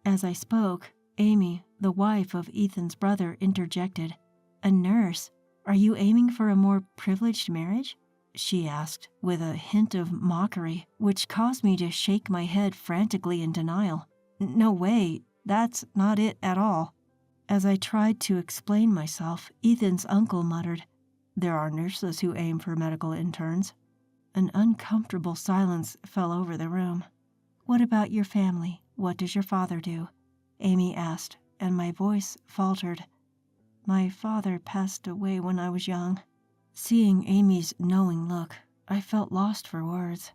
As I spoke, Amy, the wife of Ethan's brother, interjected. "A nurse? Are you aiming for a more privileged marriage?" she asked, with a hint of mockery, which caused me to shake my head frantically in denial. "No way, that's not it at all." As I tried to explain myself, Ethan's uncle muttered, "There are nurses who aim for medical interns." An uncomfortable silence fell over the room. "What about your family? What does your father do?" Amy asked, and my voice faltered. "My father passed away when I was young." Seeing Amy's knowing look, I felt lost for words.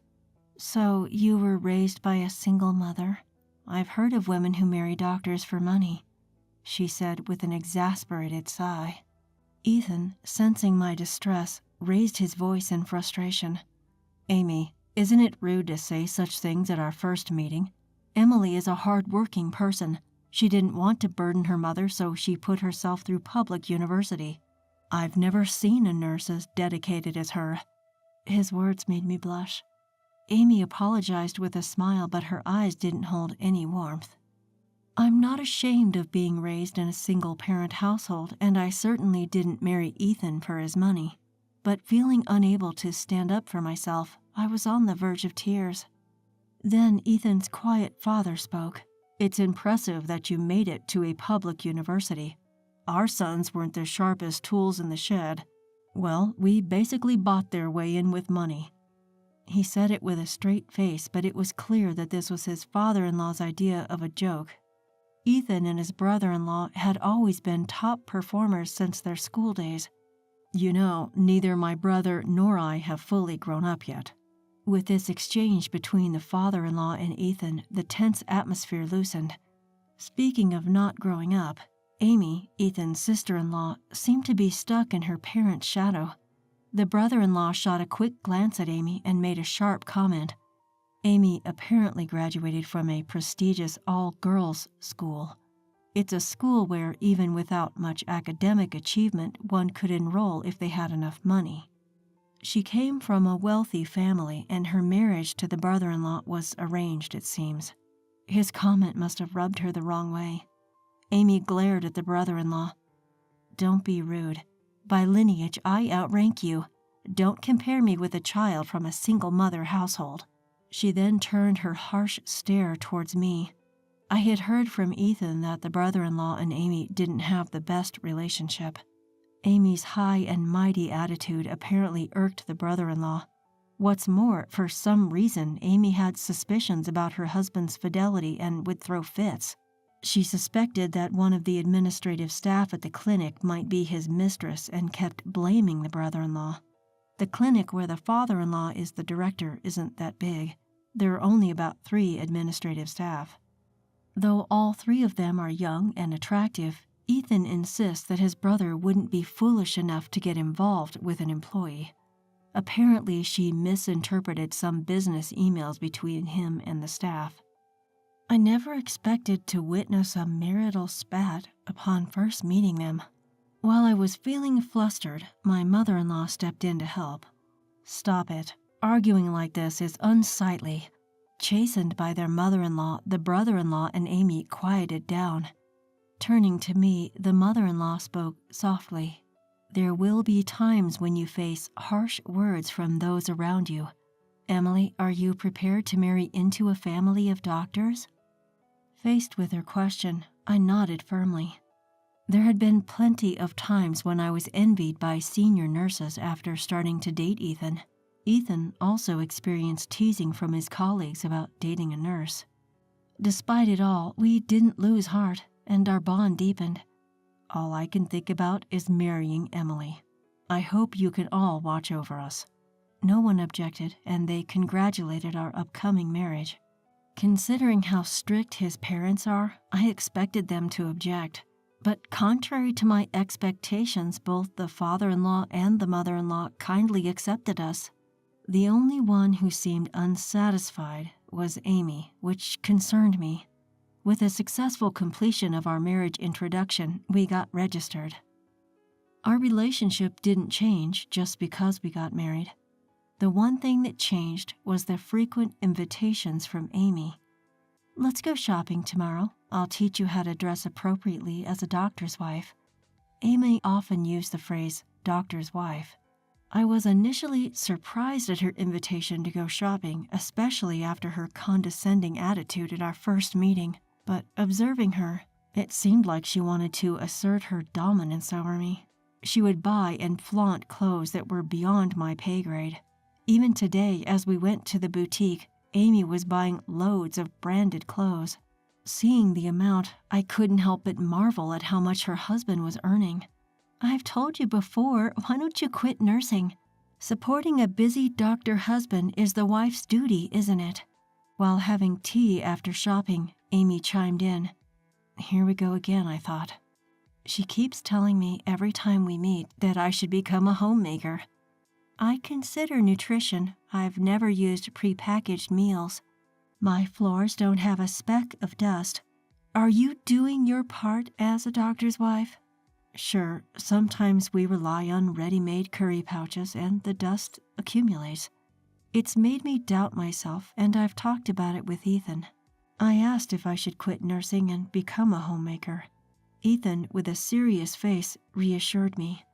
"So you were raised by a single mother? I've heard of women who marry doctors for money," she said with an exasperated sigh. Ethan, sensing my distress, raised his voice in frustration. "Amy, isn't it rude to say such things at our first meeting? Emily is a hard-working person. She didn't want to burden her mother, so she put herself through public university. I've never seen a nurse as dedicated as her." His words made me blush. Amy apologized with a smile, but her eyes didn't hold any warmth. "I'm not ashamed of being raised in a single-parent household, and I certainly didn't marry Ethan for his money. But feeling unable to stand up for myself, I was on the verge of tears." Then Ethan's quiet father spoke. "It's impressive that you made it to a public university. Our sons weren't the sharpest tools in the shed. Well, we basically bought their way in with money." He said it with a straight face, but it was clear that this was his father-in-law's idea of a joke. Ethan and his brother-in-law had always been top performers since their school days. "You know, neither my brother nor I have fully grown up yet." With this exchange between the father-in-law and Ethan, the tense atmosphere loosened. Speaking of not growing up, Amy, Ethan's sister-in-law, seemed to be stuck in her parents' shadow. The brother-in-law shot a quick glance at Amy and made a sharp comment. Amy apparently graduated from a prestigious all-girls school. It's a school where, even without much academic achievement, one could enroll if they had enough money. She came from a wealthy family, and her marriage to the brother-in-law was arranged, it seems. His comment must have rubbed her the wrong way. Amy glared at the brother-in-law. "Don't be rude. By lineage, I outrank you. Don't compare me with a child from a single-mother household." She then turned her harsh stare towards me. I had heard from Ethan that the brother-in-law and Amy didn't have the best relationship. Amy's high and mighty attitude apparently irked the brother-in-law. What's more, for some reason, Amy had suspicions about her husband's fidelity and would throw fits. She suspected that one of the administrative staff at the clinic might be his mistress and kept blaming the brother-in-law. The clinic where the father-in-law is the director isn't that big. There are only about 3 administrative staff. Though all 3 of them are young and attractive, Ethan Ethan insists that his brother wouldn't be foolish enough to get involved with an employee. Apparently, she misinterpreted some business emails between him and the staff. I never expected to witness a marital spat upon first meeting them. While I was feeling flustered, my mother-in-law stepped in to help. "Stop it. Arguing like this is unsightly." Chastened by their mother-in-law, the brother-in-law and Amy quieted down. Turning to me, the mother-in-law spoke softly. "There will be times when you face harsh words from those around you. Emily, are you prepared to marry into a family of doctors?" Faced with her question, I nodded firmly. There had been plenty of times when I was envied by senior nurses after starting to date Ethan. Ethan also experienced teasing from his colleagues about dating a nurse. Despite it all, we didn't lose heart, and our bond deepened. All I can think about is marrying Emily. I hope you can all watch over us. No one objected, and they congratulated our upcoming marriage. Considering how strict his parents are, I expected them to object. But contrary to my expectations, both the father-in-law and the mother-in-law kindly accepted us. The only one who seemed unsatisfied was Amy, which concerned me. With the successful completion of our marriage introduction, we got registered. Our relationship didn't change just because we got married. The one thing that changed was the frequent invitations from Amy. "Let's go shopping tomorrow. I'll teach you how to dress appropriately as a doctor's wife." Amy often used the phrase, "doctor's wife." I was initially surprised at her invitation to go shopping, especially after her condescending attitude at our first meeting. But observing her, it seemed like she wanted to assert her dominance over me. She would buy and flaunt clothes that were beyond my pay grade. Even today, as we went to the boutique, Amy was buying loads of branded clothes. Seeing the amount, I couldn't help but marvel at how much her husband was earning. "I've told you before, why don't you quit nursing? Supporting a busy doctor husband is the wife's duty, isn't it?" While having tea after shopping, Amy chimed in. Here we go again, I thought. She keeps telling me every time we meet that I should become a homemaker. I consider nutrition. I've never used prepackaged meals. My floors don't have a speck of dust. Are you doing your part as a doctor's wife? Sure, sometimes we rely on ready-made curry pouches and the dust accumulates. It's made me doubt myself, and I've talked about it with Ethan. I asked if I should quit nursing and become a homemaker. Ethan, with a serious face, reassured me.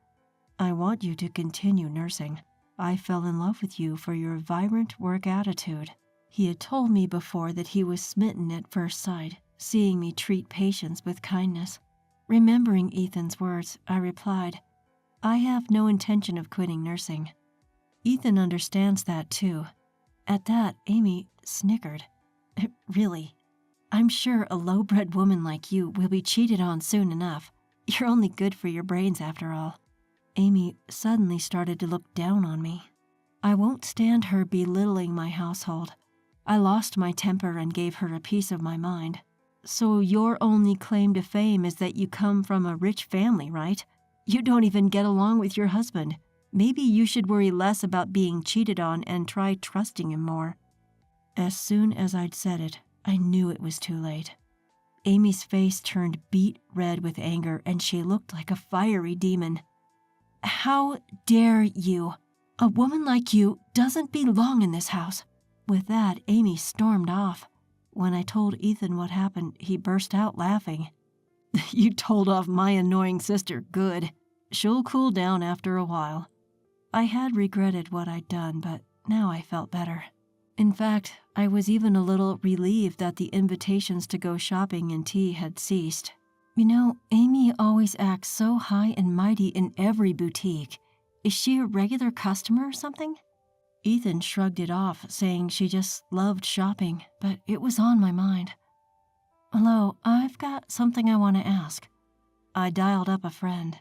"I want you to continue nursing. I fell in love with you for your vibrant work attitude." He had told me before that he was smitten at first sight, seeing me treat patients with kindness. Remembering Ethan's words, I replied, "I have no intention of quitting nursing." Ethan understands that too. At that, Amy snickered. "Really? I'm sure a low-bred woman like you will be cheated on soon enough. You're only good for your brains after all." Amy suddenly started to look down on me. I won't stand her belittling my household. I lost my temper and gave her a piece of my mind. "So your only claim to fame is that you come from a rich family, right? You don't even get along with your husband. Maybe you should worry less about being cheated on and try trusting him more." As soon as I'd said it, I knew it was too late. Amy's face turned beet red with anger, and she looked like a fiery demon. "How dare you? A woman like you doesn't belong in this house." With that, Amy stormed off. When I told Ethan what happened, he burst out laughing. "You told off my annoying sister, good. She'll cool down after a while." I had regretted what I'd done, but now I felt better. In fact, I was even a little relieved that the invitations to go shopping and tea had ceased. You know, Amy always acts so high and mighty in every boutique. Is she a regular customer or something? Ethan shrugged it off, saying she just loved shopping, but it was on my mind. "Hello, I've got something I want to ask." I dialed up a friend.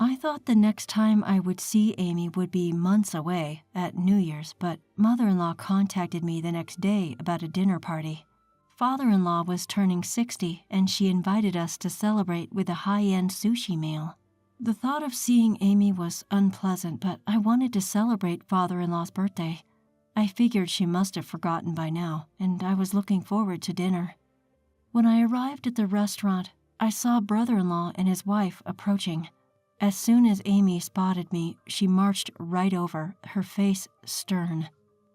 I thought the next time I would see Amy would be months away, at New Year's, but mother-in-law contacted me the next day about a dinner party. father-in-law was turning 60 and she invited us to celebrate with a high-end sushi meal. The thought of seeing Amy was unpleasant, but I wanted to celebrate father-in-law's birthday. I figured she must have forgotten by now, and I was looking forward to dinner. When I arrived at the restaurant, I saw brother-in-law and his wife approaching. As soon as Amy spotted me, she marched right over, her face stern.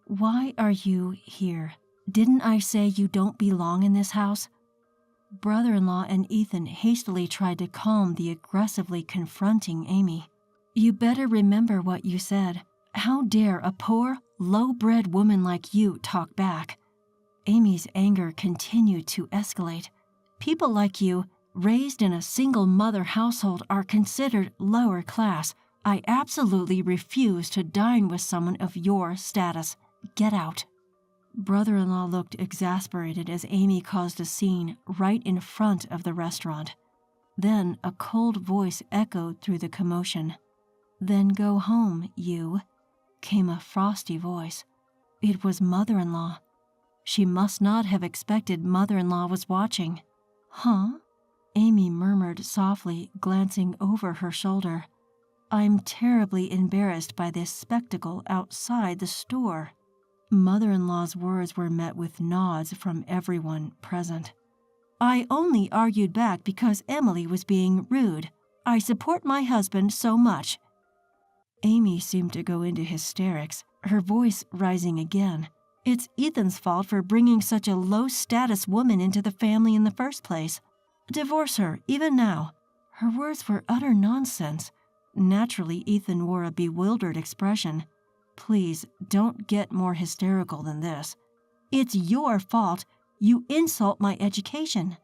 "Why are you here? Didn't I say you don't belong in this house?" Brother-in-law and Ethan hastily tried to calm the aggressively confronting Amy. "You better remember what you said. How dare a poor, low-bred woman like you talk back?" Amy's anger continued to escalate. "People like you, raised in a single-mother household, are considered lower class. I absolutely refuse to dine with someone of your status. Get out." Brother-in-law looked exasperated as Amy caused a scene right in front of the restaurant. Then a cold voice echoed through the commotion. "Then go home, you," came a frosty voice. It was mother-in-law. She must not have expected mother-in-law was watching. "Huh?" Amy murmured softly, glancing over her shoulder. "I'm terribly embarrassed by this spectacle outside the store." Mother-in-law's words were met with nods from everyone present. "I only argued back because Emily was being rude. I support my husband so much." Amy seemed to go into hysterics, her voice rising again. "It's Ethan's fault for bringing such a low-status woman into the family in the first place. Divorce her, even now." Her words were utter nonsense. Naturally, Ethan wore a bewildered expression. "Please, don't get more hysterical than this." "It's your fault. You insult my education."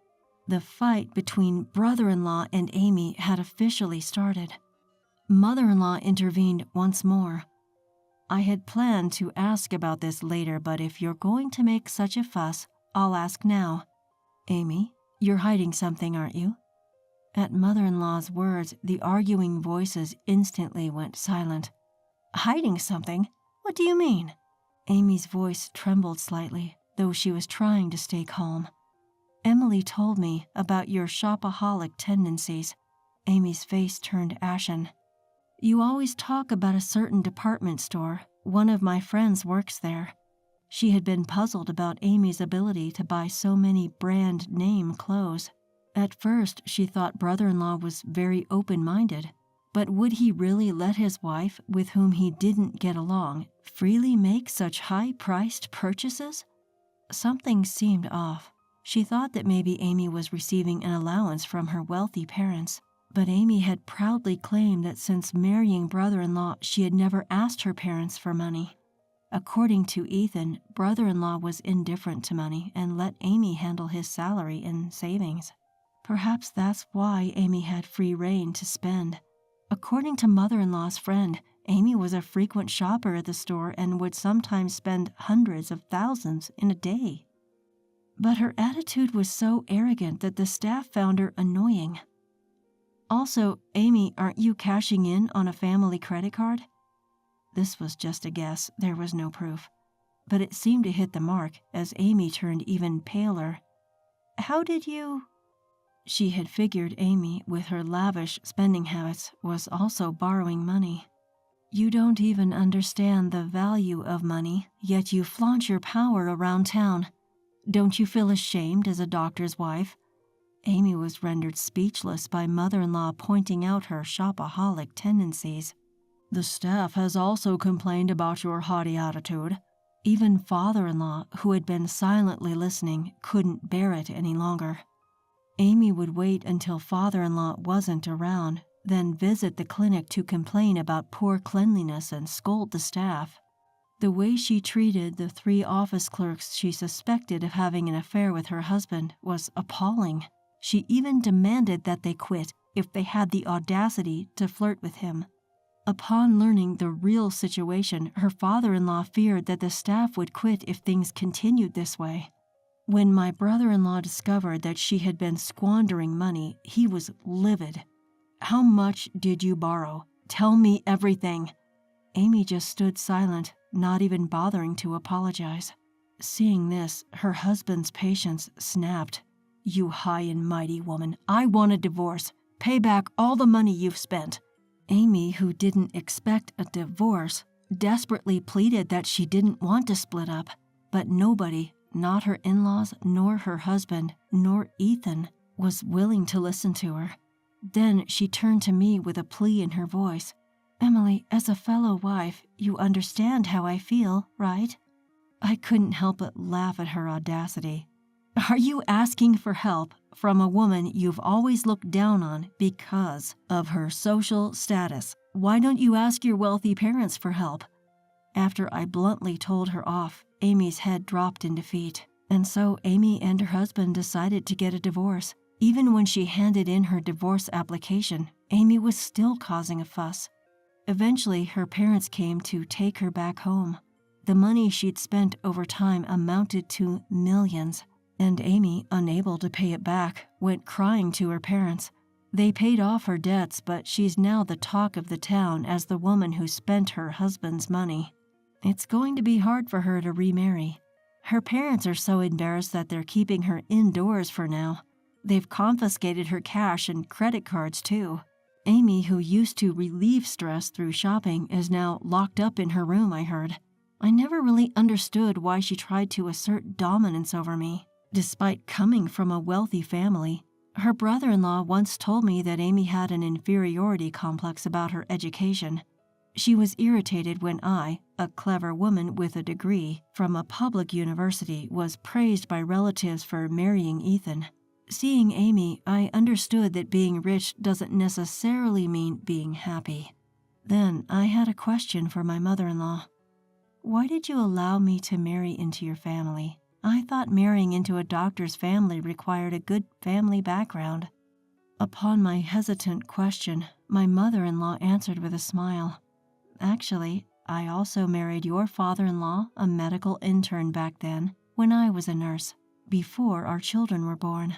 The fight between brother-in-law and Amy had officially started. Mother-in-law intervened once more. "I had planned to ask about this later, but if you're going to make such a fuss, I'll ask now. Amy, you're hiding something, aren't you?" At mother-in-law's words, the arguing voices instantly went silent. "Hiding something? What do you mean?" Amy's voice trembled slightly, though she was trying to stay calm. "Emily told me about your shopaholic tendencies." Amy's face turned ashen. "You always talk about a certain department store. One of my friends works there." She had been puzzled about Amy's ability to buy so many brand-name clothes. At first, she thought brother-in-law was very open-minded. But would he really let his wife, with whom he didn't get along, freely make such high-priced purchases? Something seemed off. She thought that maybe Amy was receiving an allowance from her wealthy parents. But Amy had proudly claimed that since marrying brother-in-law, she had never asked her parents for money. According to Ethan, brother-in-law was indifferent to money and let Amy handle his salary and savings. Perhaps that's why Amy had free rein to spend. According to mother-in-law's friend, Amy was a frequent shopper at the store and would sometimes spend hundreds of thousands in a day. But her attitude was so arrogant that the staff found her annoying. "Also, Amy, aren't you cashing in on a family credit card?" This was just a guess, there was no proof. But it seemed to hit the mark as Amy turned even paler. "How did you—" She had figured Amy, with her lavish spending habits, was also borrowing money. "You don't even understand the value of money, yet you flaunt your power around town. Don't you feel ashamed as a doctor's wife?" Amy was rendered speechless by mother-in-law pointing out her shopaholic tendencies. "The staff has also complained about your haughty attitude." Even father-in-law, who had been silently listening, couldn't bear it any longer. Amy would wait until father-in-law wasn't around, then visit the clinic to complain about poor cleanliness and scold the staff. The way she treated the 3 office clerks she suspected of having an affair with her husband was appalling. She even demanded that they quit if they had the audacity to flirt with him. Upon learning the real situation, her father-in-law feared that the staff would quit if things continued this way. When my brother-in-law discovered that she had been squandering money, he was livid. "How much did you borrow? Tell me everything." Amy just stood silent, not even bothering to apologize. Seeing this, her husband's patience snapped. "You high and mighty woman, I want a divorce. Pay back all the money you've spent." Amy, who didn't expect a divorce, desperately pleaded that she didn't want to split up. But nobody, not her in-laws, nor her husband, nor Ethan, was willing to listen to her. Then she turned to me with a plea in her voice. "Emily, as a fellow wife, you understand how I feel, right?" I couldn't help but laugh at her audacity. "Are you asking for help from a woman you've always looked down on because of her social status? Why don't you ask your wealthy parents for help?" After I bluntly told her off, Amy's head dropped in defeat. And so Amy and her husband decided to get a divorce. Even when she handed in her divorce application, Amy was still causing a fuss. Eventually, her parents came to take her back home. The money she'd spent over time amounted to millions, and Amy, unable to pay it back, went crying to her parents. They paid off her debts, but she's now the talk of the town as the woman who spent her husband's money. It's going to be hard for her to remarry. Her parents are so embarrassed that they're keeping her indoors for now. They've confiscated her cash and credit cards too. Amy, who used to relieve stress through shopping, is now locked up in her room, I heard. I never really understood why she tried to assert dominance over me, despite coming from a wealthy family. Her brother-in-law once told me that Amy had an inferiority complex about her education. She was irritated when I, a clever woman with a degree from a public university, was praised by relatives for marrying Ethan. Seeing Amy, I understood that being rich doesn't necessarily mean being happy. Then I had a question for my mother-in-law. "Why did you allow me to marry into your family? I thought marrying into a doctor's family required a good family background." Upon my hesitant question, my mother-in-law answered with a smile. "Actually, I also married your father-in-law, a medical intern back then, when I was a nurse, before our children were born."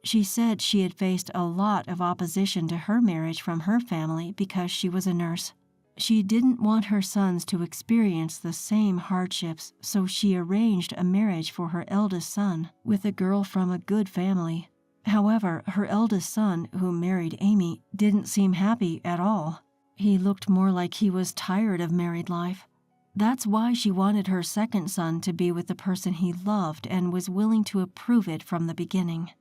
She said she had faced a lot of opposition to her marriage from her family because she was a nurse. She didn't want her sons to experience the same hardships, so she arranged a marriage for her eldest son with a girl from a good family. However, her eldest son, who married Amy, didn't seem happy at all. He looked more like he was tired of married life. That's why she wanted her second son to be with the person he loved and was willing to approve it from the beginning.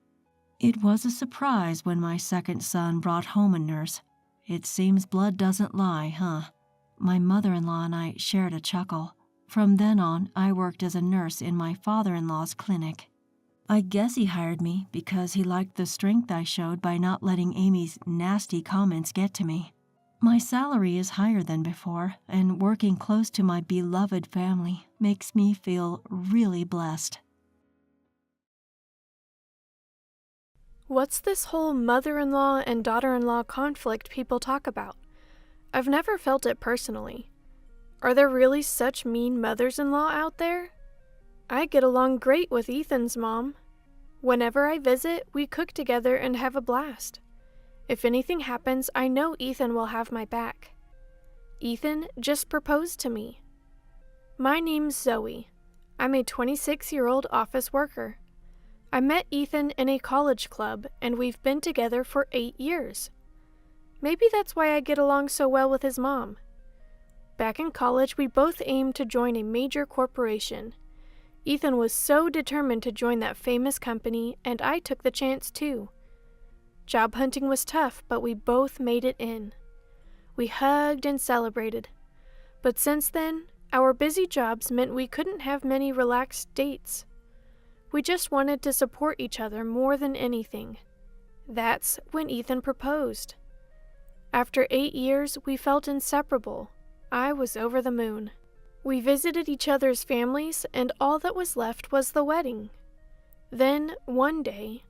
It was a surprise when my second son brought home a nurse. It seems blood doesn't lie, huh? My mother-in-law and I shared a chuckle. From then on, I worked as a nurse in my father-in-law's clinic. I guess he hired me because he liked the strength I showed by not letting Amy's nasty comments get to me. My salary is higher than before, and working close to my beloved family makes me feel really blessed. What's this whole mother-in-law and daughter-in-law conflict people talk about? I've never felt it personally. Are there really such mean mothers-in-law out there? I get along great with Ethan's mom. Whenever I visit, we cook together and have a blast. If anything happens, I know Ethan will have my back. Ethan just proposed to me. My name's Zoe. I'm a 26-year-old office worker. I met Ethan in a college club, and we've been together for 8 years. Maybe that's why I get along so well with his mom. Back in college, we both aimed to join a major corporation. Ethan was so determined to join that famous company, and I took the chance too. Job hunting was tough, but we both made it in. We hugged and celebrated. But since then, our busy jobs meant we couldn't have many relaxed dates. We just wanted to support each other more than anything. That's when Ethan proposed. After 8 years, we felt inseparable. I was over the moon. We visited each other's families, and all that was left was the wedding. Then, one day,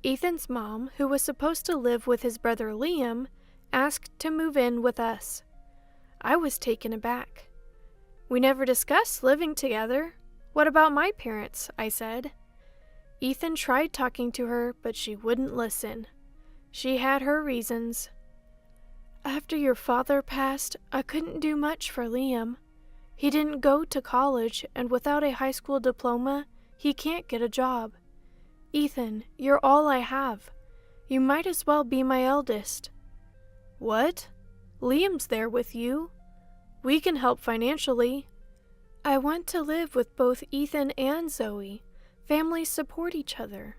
Ethan's mom, who was supposed to live with his brother Liam, asked to move in with us. I was taken aback. "We never discussed living together. What about my parents?" I said. Ethan tried talking to her, but she wouldn't listen. She had her reasons. "After your father passed, I couldn't do much for Liam. He didn't go to college, and without a high school diploma, he can't get a job. Ethan, you're all I have. You might as well be my eldest. What? Liam's there with you. We can help financially. I want to live with both Ethan and Zoe. Families support each other.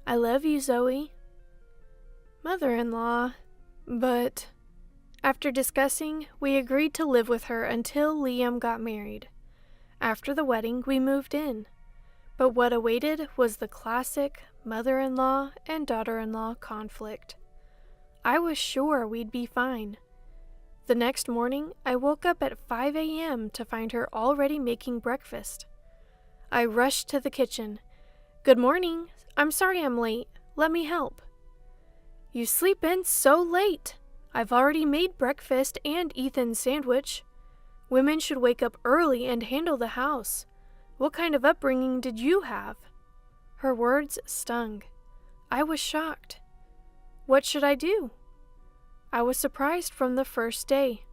I love you, Zoe. Mother-in-law, but... After discussing, we agreed to live with her until Liam got married. After the wedding, we moved in. But what awaited was the classic mother-in-law and daughter-in-law conflict. I was sure we'd be fine. The next morning, I woke up at 5 a.m. to find her already making breakfast. I rushed to the kitchen. Good morning. I'm sorry I'm late. Let me help. You sleep in so late. I've already made breakfast and Ethan's sandwich. Women should wake up early and handle the house. What kind of upbringing did you have? Her words stung. I was shocked. What should I do? I was surprised from the first day.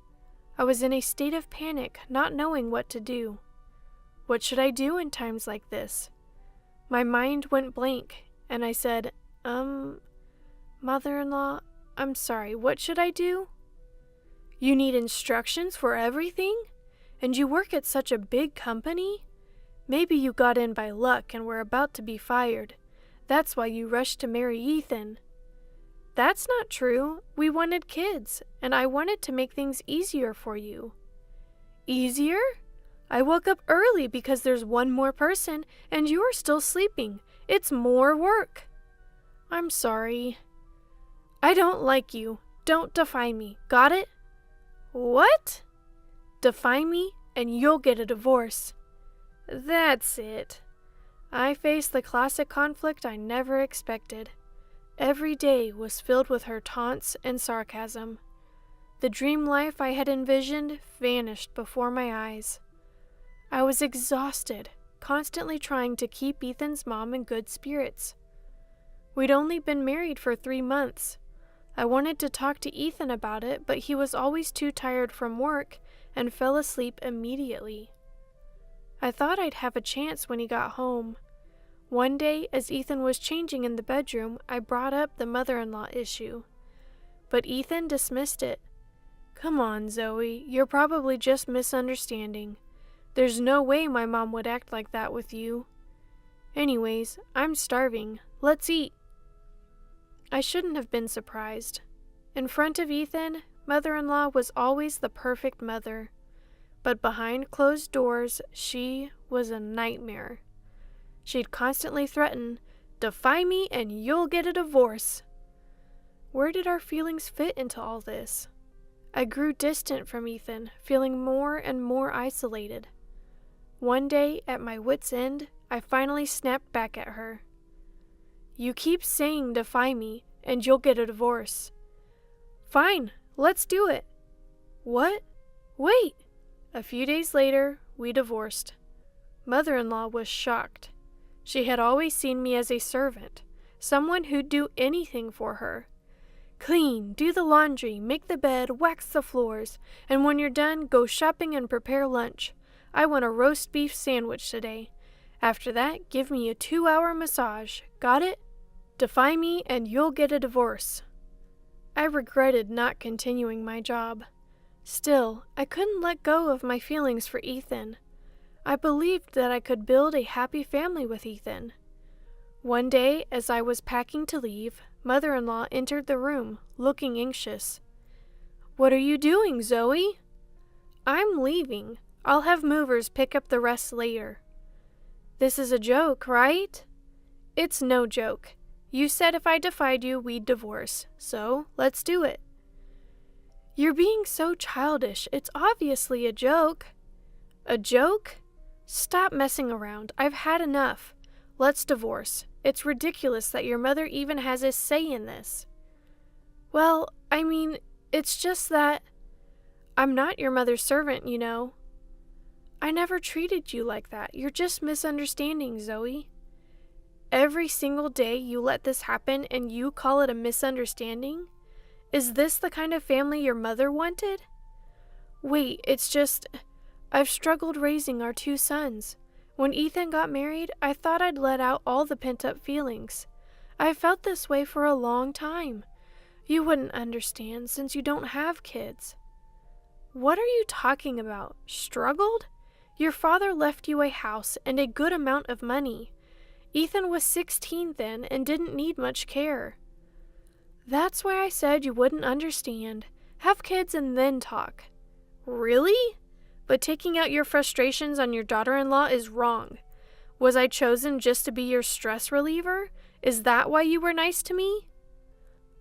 I was in a state of panic, not knowing what to do. What should I do in times like this? My mind went blank, and I said, Mother-in-law, I'm sorry, what should I do? You need instructions for everything? And you work at such a big company? Maybe you got in by luck and were about to be fired. That's why you rushed to marry Ethan. That's not true. We wanted kids, and I wanted to make things easier for you. Easier? I woke up early because there's one more person, and you're still sleeping. It's more work. I'm sorry. I don't like you. Don't defy me. Got it? What? Defy me, and you'll get a divorce. That's it. I faced the classic conflict I never expected. Every day was filled with her taunts and sarcasm. The dream life I had envisioned vanished before my eyes. I was exhausted, constantly trying to keep Ethan's mom in good spirits. We'd only been married for 3 months. I wanted to talk to Ethan about it, but he was always too tired from work and fell asleep immediately. I thought I'd have a chance when he got home. One day, as Ethan was changing in the bedroom, I brought up the mother-in-law issue. But Ethan dismissed it. Come on, Zoe, you're probably just misunderstanding. There's no way my mom would act like that with you. Anyways, I'm starving. Let's eat. I shouldn't have been surprised. In front of Ethan, mother-in-law was always the perfect mother. But behind closed doors, she was a nightmare. She'd constantly threaten, defy me and you'll get a divorce. Where did our feelings fit into all this? I grew distant from Ethan, feeling more and more isolated. One day, at my wit's end, I finally snapped back at her. You keep saying defy me, and you'll get a divorce. Fine, let's do it. What? Wait! A few days later, we divorced. Mother-in-law was shocked. She had always seen me as a servant, someone who'd do anything for her. Clean, do the laundry, make the bed, wax the floors, and when you're done, go shopping and prepare lunch. I want a roast beef sandwich today. After that, give me a 2-hour massage. Got it? Defy me and you'll get a divorce. I regretted not continuing my job. Still, I couldn't let go of my feelings for Ethan. I believed that I could build a happy family with Ethan. One day, as I was packing to leave, mother-in-law entered the room, looking anxious. What are you doing, Zoe? I'm leaving. I'll have movers pick up the rest later. This is a joke, right? It's no joke. You said if I defied you, we'd divorce, so let's do it. You're being so childish. It's obviously a joke. A joke? Stop messing around. I've had enough. Let's divorce. It's ridiculous that your mother even has a say in this. Well, I mean, it's just that I'm not your mother's servant, you know. I never treated you like that. You're just misunderstanding, Zoe. Every single day you let this happen and you call it a misunderstanding? Is this the kind of family your mother wanted? Wait, it's just... I've struggled raising our 2 sons. When Ethan got married, I thought I'd let out all the pent-up feelings. I've felt this way for a long time. You wouldn't understand since you don't have kids." "What are you talking about? Struggled? Your father left you a house and a good amount of money. Ethan was 16 then and didn't need much care." "That's why I said you wouldn't understand. Have kids and then talk." "Really? But taking out your frustrations on your daughter-in-law is wrong. Was I chosen just to be your stress reliever? Is that why you were nice to me?"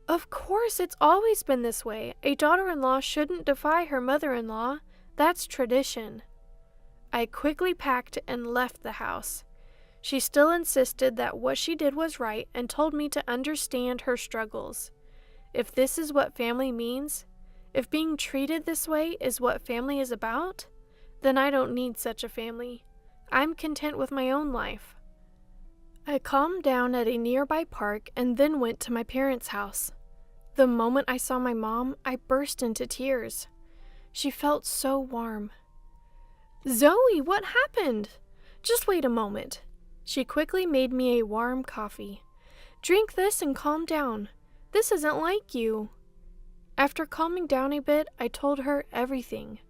"Of course, it's always been this way. A daughter-in-law shouldn't defy her mother-in-law. That's tradition." I quickly packed and left the house. She still insisted that what she did was right and told me to understand her struggles. If this is what family means, if being treated this way is what family is about, then I don't need such a family. I'm content with my own life. I calmed down at a nearby park and then went to my parents' house. The moment I saw my mom, I burst into tears. She felt so warm. "Zoe, what happened?" "Just wait a moment." She quickly made me a warm coffee. "Drink this and calm down. This isn't like you." After calming down a bit, I told her everything.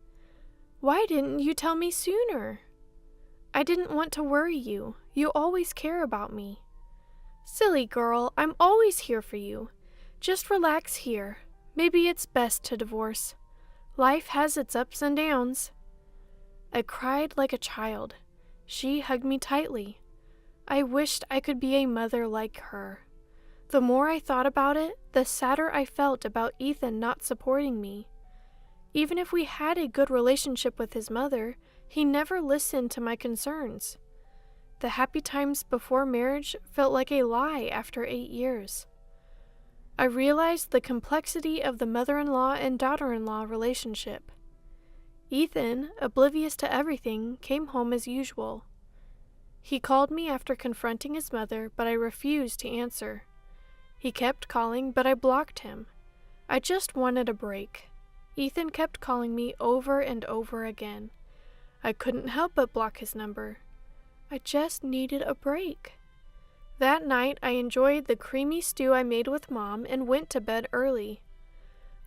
"Why didn't you tell me sooner?" "I didn't want to worry you. You always care about me." "Silly girl, I'm always here for you. Just relax here. Maybe it's best to divorce. Life has its ups and downs." I cried like a child. She hugged me tightly. I wished I could be a mother like her. The more I thought about it, the sadder I felt about Ethan not supporting me. Even if we had a good relationship with his mother, he never listened to my concerns. The happy times before marriage felt like a lie after 8 years. I realized the complexity of the mother-in-law and daughter-in-law relationship. Ethan, oblivious to everything, came home as usual. He called me after confronting his mother, but I refused to answer. He kept calling, but I blocked him. I just wanted a break. Ethan kept calling me over and over again. I couldn't help but block his number. I just needed a break. That night, I enjoyed the creamy stew I made with Mom and went to bed early.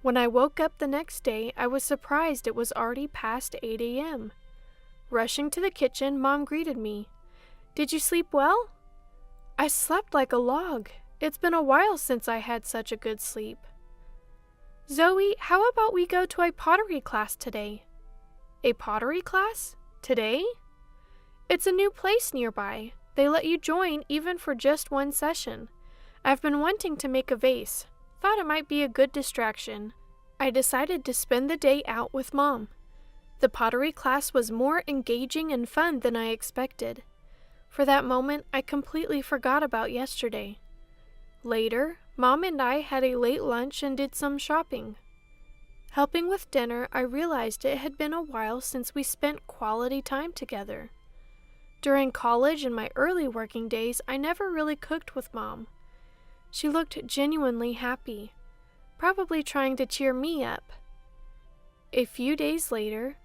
When I woke up the next day, I was surprised it was already past 8 a.m. Rushing to the kitchen, Mom greeted me. "Did you sleep well?" "I slept like a log. It's been a while since I had such a good sleep." "Zoe, how about we go to a pottery class today?" "A pottery class? Today?" "It's a new place nearby. They let you join even for just 1 session. I've been wanting to make a vase. Thought it might be a good distraction. I decided to spend the day out with Mom. The pottery class was more engaging and fun than I expected. For that moment, I completely forgot about yesterday. Later, Mom and I had a late lunch and did some shopping. Helping with dinner, I realized it had been a while since we spent quality time together. During college and my early working days, I never really cooked with Mom. She looked genuinely happy, probably trying to cheer me up. A few days later,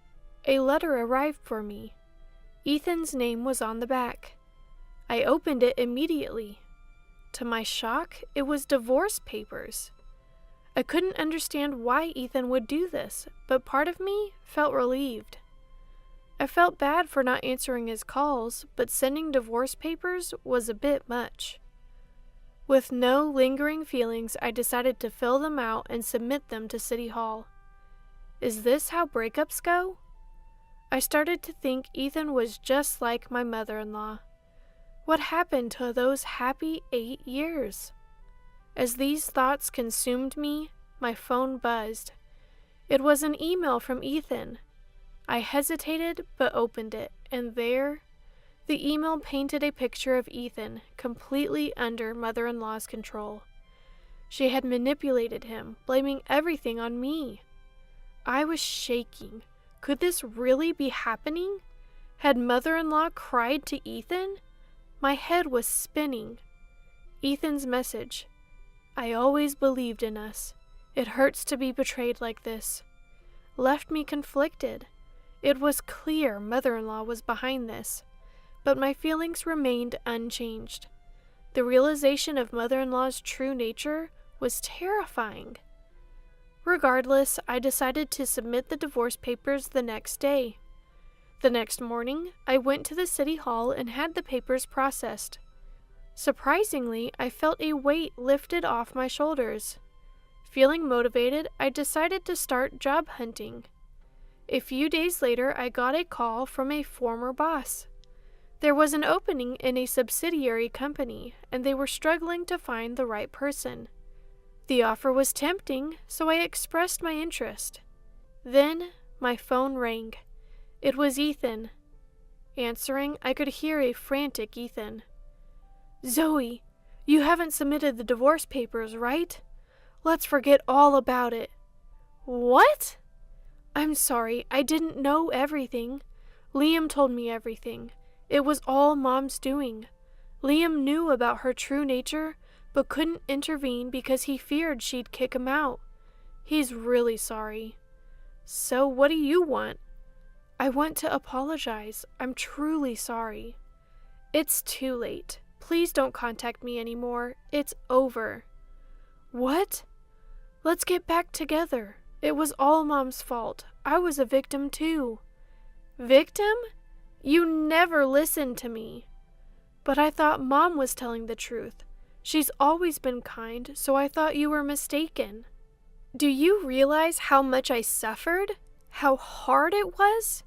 a letter arrived for me. Ethan's name was on the back. I opened it immediately. To my shock, it was divorce papers. I couldn't understand why Ethan would do this, but part of me felt relieved. I felt bad for not answering his calls, but sending divorce papers was a bit much. With no lingering feelings, I decided to fill them out and submit them to City Hall. Is this how breakups go? I started to think Ethan was just like my mother-in-law. What happened to those happy 8 years? As these thoughts consumed me, my phone buzzed. It was an email from Ethan. I hesitated but opened it, and there, the email painted a picture of Ethan completely under mother-in-law's control. She had manipulated him, blaming everything on me. I was shaking. Could this really be happening? Had mother-in-law cried to Ethan? My head was spinning. Ethan's message. "I always believed in us. It hurts to be betrayed like this." Left me conflicted. It was clear mother-in-law was behind this, but my feelings remained unchanged. The realization of mother-in-law's true nature was terrifying. Regardless, I decided to submit the divorce papers the next day. The next morning, I went to the city hall and had the papers processed. Surprisingly, I felt a weight lifted off my shoulders. Feeling motivated, I decided to start job hunting. A few days later, I got a call from a former boss. There was an opening in a subsidiary company, and they were struggling to find the right person. The offer was tempting, so I expressed my interest. Then, my phone rang. It was Ethan. Answering, I could hear a frantic Ethan. "Zoe, you haven't submitted the divorce papers, right? Let's forget all about it." "What?" "I'm sorry, I didn't know everything. Liam told me everything. It was all Mom's doing. Liam knew about her true nature, but couldn't intervene because he feared she'd kick him out. He's really sorry." "So what do you want?" "I want to apologize. I'm truly sorry." "It's too late. Please don't contact me anymore. It's over." "What?" "Let's get back together. It was all Mom's fault. I was a victim too." "Victim? You never listened to me." "But I thought Mom was telling the truth. She's always been kind, so I thought you were mistaken." "Do you realize how much I suffered? How hard it was?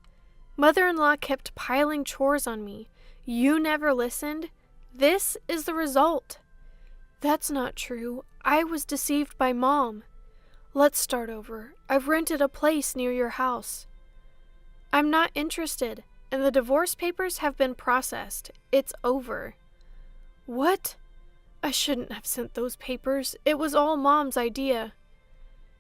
Mother-in-law kept piling chores on me. You never listened. This is the result." "That's not true. I was deceived by Mom. Let's start over. I've rented a place near your house." "I'm not interested, and the divorce papers have been processed. It's over." "What? I shouldn't have sent those papers. It was all Mom's idea."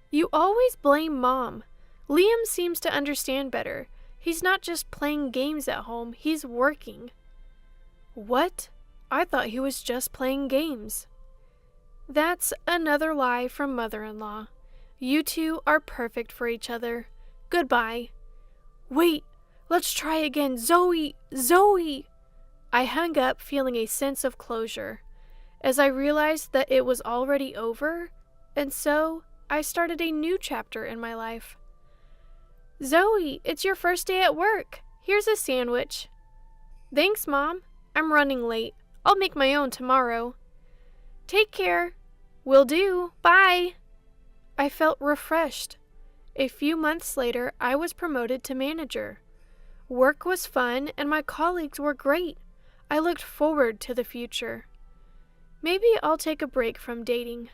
"You always blame Mom. Liam seems to understand better. He's not just playing games at home, he's working." "What? I thought he was just playing games." "That's another lie from mother-in-law. You two are perfect for each other. Goodbye." "Wait, let's try again. Zoe! Zoe!" I hung up feeling a sense of closure, as I realized that it was already over, and so I started a new chapter in my life. "Zoe, it's your first day at work. Here's a sandwich." "Thanks, Mom. I'm running late. I'll make my own tomorrow." "Take care." "Will do. Bye." I felt refreshed. A few months later, I was promoted to manager. Work was fun, and my colleagues were great. I looked forward to the future. Maybe I'll take a break from dating.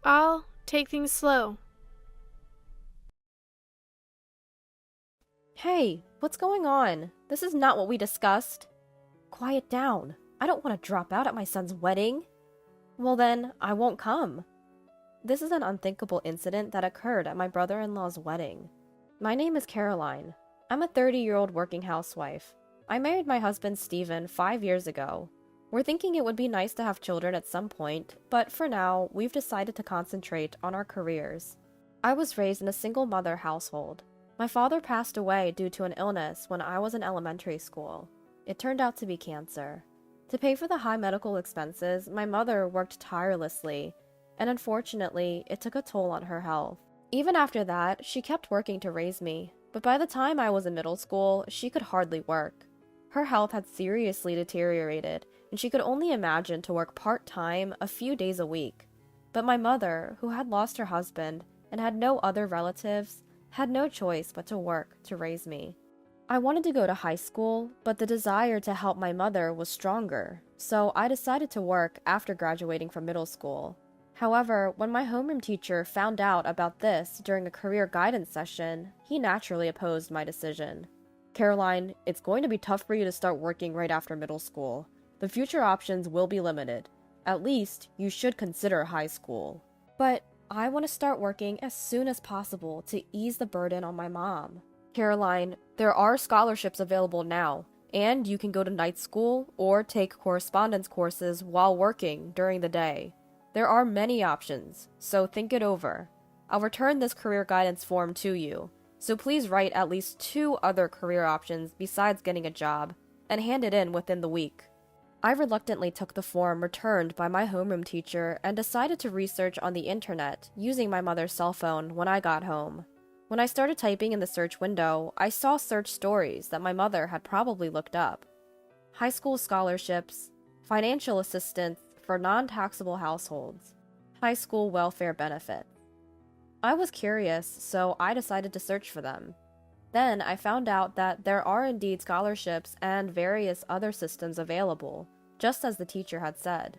I'll take things slow. Hey, what's going on? This is not what we discussed. Quiet down. I don't want to drop out at my son's wedding. Well then, I won't come. This is an unthinkable incident that occurred at my brother-in-law's wedding. My name is Caroline. I'm a 30-year-old working housewife. I married my husband Steven 5 years ago. We're thinking it would be nice to have children at some point, but for now, we've decided to concentrate on our careers. I was raised in a single-mother household. My father passed away due to an illness when I was in elementary school. It turned out to be cancer. To pay for the high medical expenses, my mother worked tirelessly, and unfortunately, it took a toll on her health. Even after that, she kept working to raise me, but by the time I was in middle school, she could hardly work. Her health had seriously deteriorated, and she could only imagine to work part-time a few days a week. But my mother, who had lost her husband and had no other relatives, had no choice but to work to raise me. I wanted to go to high school, but the desire to help my mother was stronger, so I decided to work after graduating from middle school. However, when my homeroom teacher found out about this during a career guidance session, he naturally opposed my decision. "Caroline, it's going to be tough for you to start working right after middle school. The future options will be limited. At least, you should consider high school." "But I want to start working as soon as possible to ease the burden on my mom." "Caroline, there are scholarships available now, and you can go to night school or take correspondence courses while working during the day. There are many options, so think it over. I'll return this career guidance form to you. So please write at least 2 other career options besides getting a job, and hand it in within the week. I reluctantly took the form returned by my homeroom teacher and decided to research on the internet using my mother's cell phone when I got home. When I started typing in the search window, I saw search stories that my mother had probably looked up. High school scholarships, financial assistance for non-taxable households, high school welfare benefits. I was curious, so I decided to search for them. Then I found out that there are indeed scholarships and various other systems available, just as the teacher had said.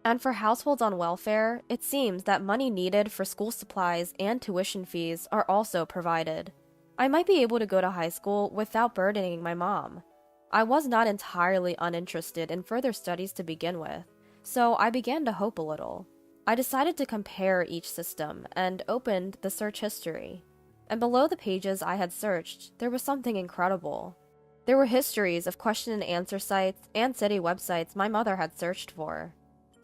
And for households on welfare, it seems that money needed for school supplies and tuition fees are also provided. I might be able to go to high school without burdening my mom. I was not entirely uninterested in further studies to begin with, so I began to hope a little. I decided to compare each system and opened the search history. And below the pages I had searched, there was something incredible. There were histories of question and answer sites and city websites my mother had searched for.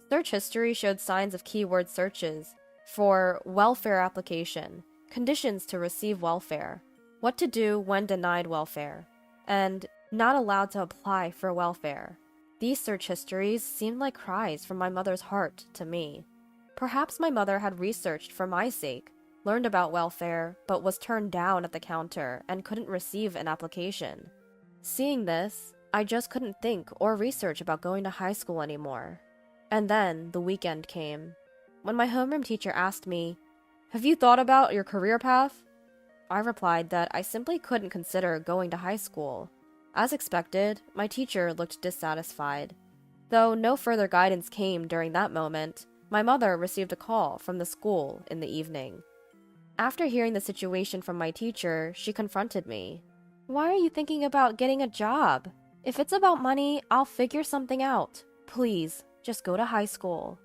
Search history showed signs of keyword searches for welfare application, conditions to receive welfare, what to do when denied welfare, and not allowed to apply for welfare. These search histories seemed like cries from my mother's heart to me. Perhaps my mother had researched for my sake, learned about welfare, but was turned down at the counter and couldn't receive an application. Seeing this, I just couldn't think or research about going to high school anymore. And then the weekend came. When my homeroom teacher asked me, "Have you thought about your career path?" I replied that I simply couldn't consider going to high school. As expected, my teacher looked dissatisfied. Though no further guidance came during that moment, my mother received a call from the school in the evening. After hearing the situation from my teacher, she confronted me. "Why are you thinking about getting a job? If it's about money, I'll figure something out. Please, just go to high school."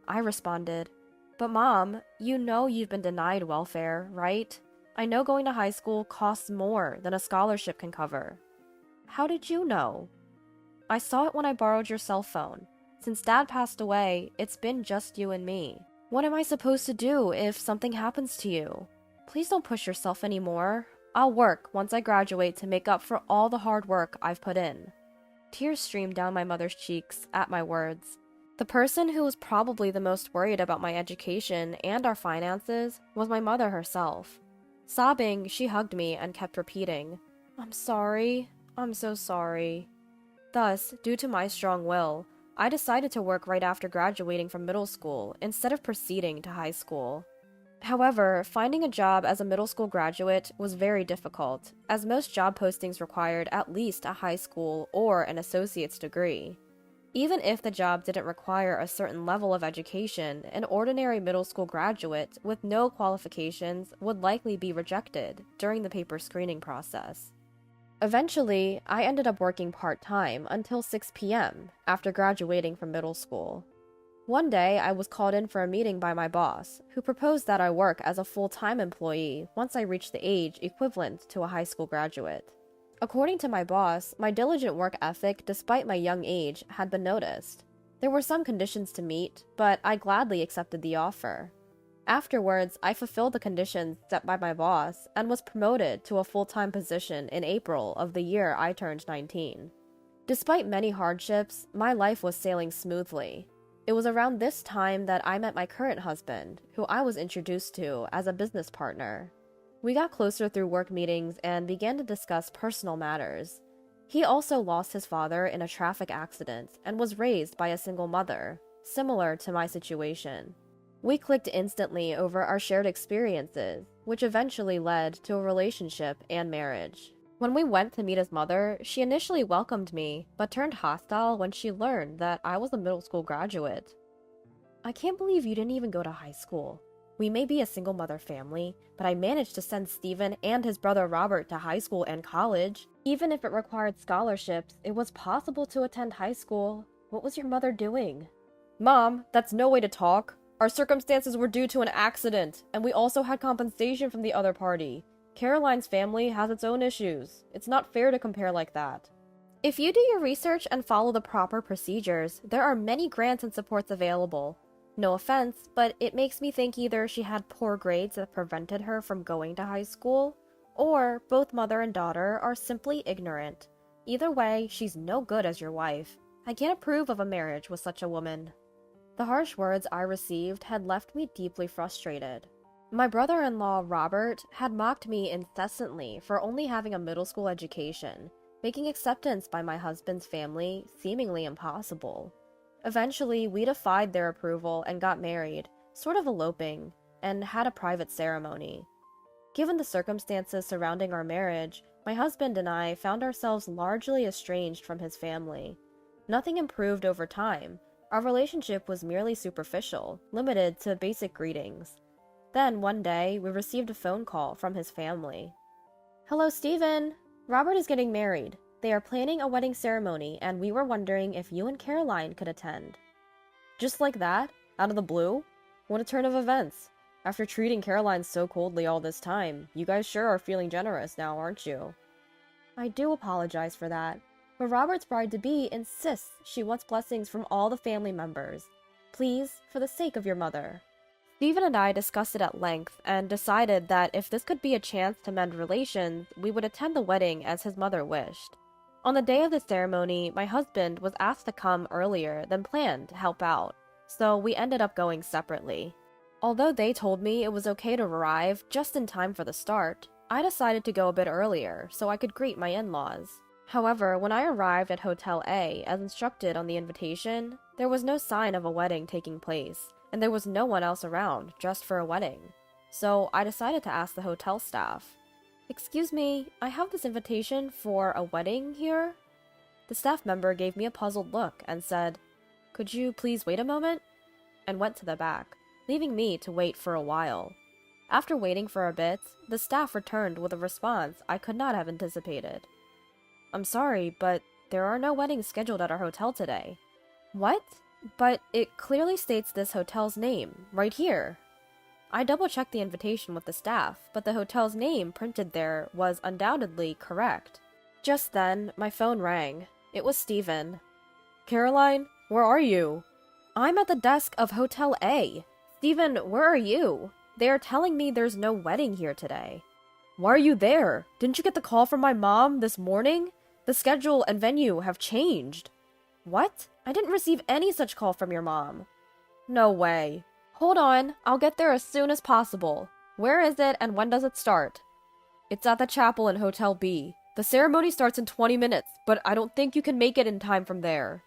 I responded, "But Mom, you know you've been denied welfare, right? I know going to high school costs more than a scholarship can cover." "How did you know?" "I saw it when I borrowed your cell phone. Since Dad passed away, it's been just you and me. What am I supposed to do if something happens to you? Please don't push yourself anymore. I'll work once I graduate to make up for all the hard work I've put in." Tears streamed down my mother's cheeks at my words. The person who was probably the most worried about my education and our finances was my mother herself. Sobbing, she hugged me and kept repeating, "I'm sorry. I'm so sorry." Thus, due to my strong will, I decided to work right after graduating from middle school instead of proceeding to high school. However, finding a job as a middle school graduate was very difficult, as most job postings required at least a high school or an associate's degree. Even if the job didn't require a certain level of education, an ordinary middle school graduate with no qualifications would likely be rejected during the paper screening process. Eventually, I ended up working part-time until 6 p.m. after graduating from middle school. One day, I was called in for a meeting by my boss, who proposed that I work as a full-time employee once I reached the age equivalent to a high school graduate. According to my boss, my diligent work ethic despite my young age had been noticed. There were some conditions to meet, but I gladly accepted the offer. Afterwards, I fulfilled the conditions set by my boss and was promoted to a full-time position in April of the year I turned 19. Despite many hardships, my life was sailing smoothly. It was around this time that I met my current husband, who I was introduced to as a business partner. We got closer through work meetings and began to discuss personal matters. He also lost his father in a traffic accident and was raised by a single mother, similar to my situation. We clicked instantly over our shared experiences, which eventually led to a relationship and marriage. When we went to meet his mother, she initially welcomed me, but turned hostile when she learned that I was a middle school graduate. "I can't believe you didn't even go to high school. We may be a single mother family, but I managed to send Steven and his brother Robert to high school and college. Even if it required scholarships, it was possible to attend high school. What was your mother doing?" "Mom, that's no way to talk. Our circumstances were due to an accident, and we also had compensation from the other party. Caroline's family has its own issues. It's not fair to compare like that." If you do your research and follow the proper procedures, there are many grants and supports available. No offense, but it makes me think either she had poor grades that prevented her from going to high school, Or both mother and daughter are simply ignorant. Either way, she's no good as your wife. I can't approve of a marriage with such a woman. The harsh words I received had left me deeply frustrated. My brother-in-law, Robert, had mocked me incessantly for only having a middle school education, making acceptance by my husband's family seemingly impossible. Eventually, we defied their approval and got married, sort of eloping, and had a private ceremony. Given the circumstances surrounding our marriage, my husband and I found ourselves largely estranged from his family. Nothing improved over time. Our relationship was merely superficial, limited to basic greetings. Then, one day, we received a phone call from his family. "Hello, Stephen! Robert is getting married. They are planning a wedding ceremony, and we were wondering if you and Caroline could attend." Just like that? Out of the blue? What a turn of events. After treating Caroline so coldly all this time, you guys sure are feeling generous now, aren't you? I do apologize for that, but Robert's bride-to-be insists she wants blessings from all the family members. Please, for the sake of your mother. Stephen and I discussed it at length and decided that if this could be a chance to mend relations, we would attend the wedding as his mother wished. On the day of the ceremony, my husband was asked to come earlier than planned to help out, so we ended up going separately. Although they told me it was okay to arrive just in time for the start, I decided to go a bit earlier so I could greet my in-laws. However, when I arrived at Hotel A as instructed on the invitation, there was no sign of a wedding taking place, and there was no one else around just for a wedding. So I decided to ask the hotel staff, "Excuse me, I have this invitation for a wedding here?" The staff member gave me a puzzled look and said, "Could you please wait a moment?" and went to the back, leaving me to wait for a while. After waiting for a bit, the staff returned with a response I could not have anticipated. "I'm sorry, but there are no weddings scheduled at our hotel today." "What? But it clearly states this hotel's name, right here." I double-checked the invitation with the staff, but the hotel's name printed there was undoubtedly correct. Just then, my phone rang. It was Stephen. "Caroline, where are you?" "I'm at the desk of Hotel A. Stephen, where are you? They are telling me there's no wedding here today." "Why are you there? Didn't you get the call from my mom this morning? The schedule and venue have changed." "What? I didn't receive any such call from your mom." "No way." "Hold on, I'll get there as soon as possible. Where is it and when does it start?" "It's at the chapel in Hotel B. The ceremony starts in 20 minutes, but I don't think you can make it in time from there."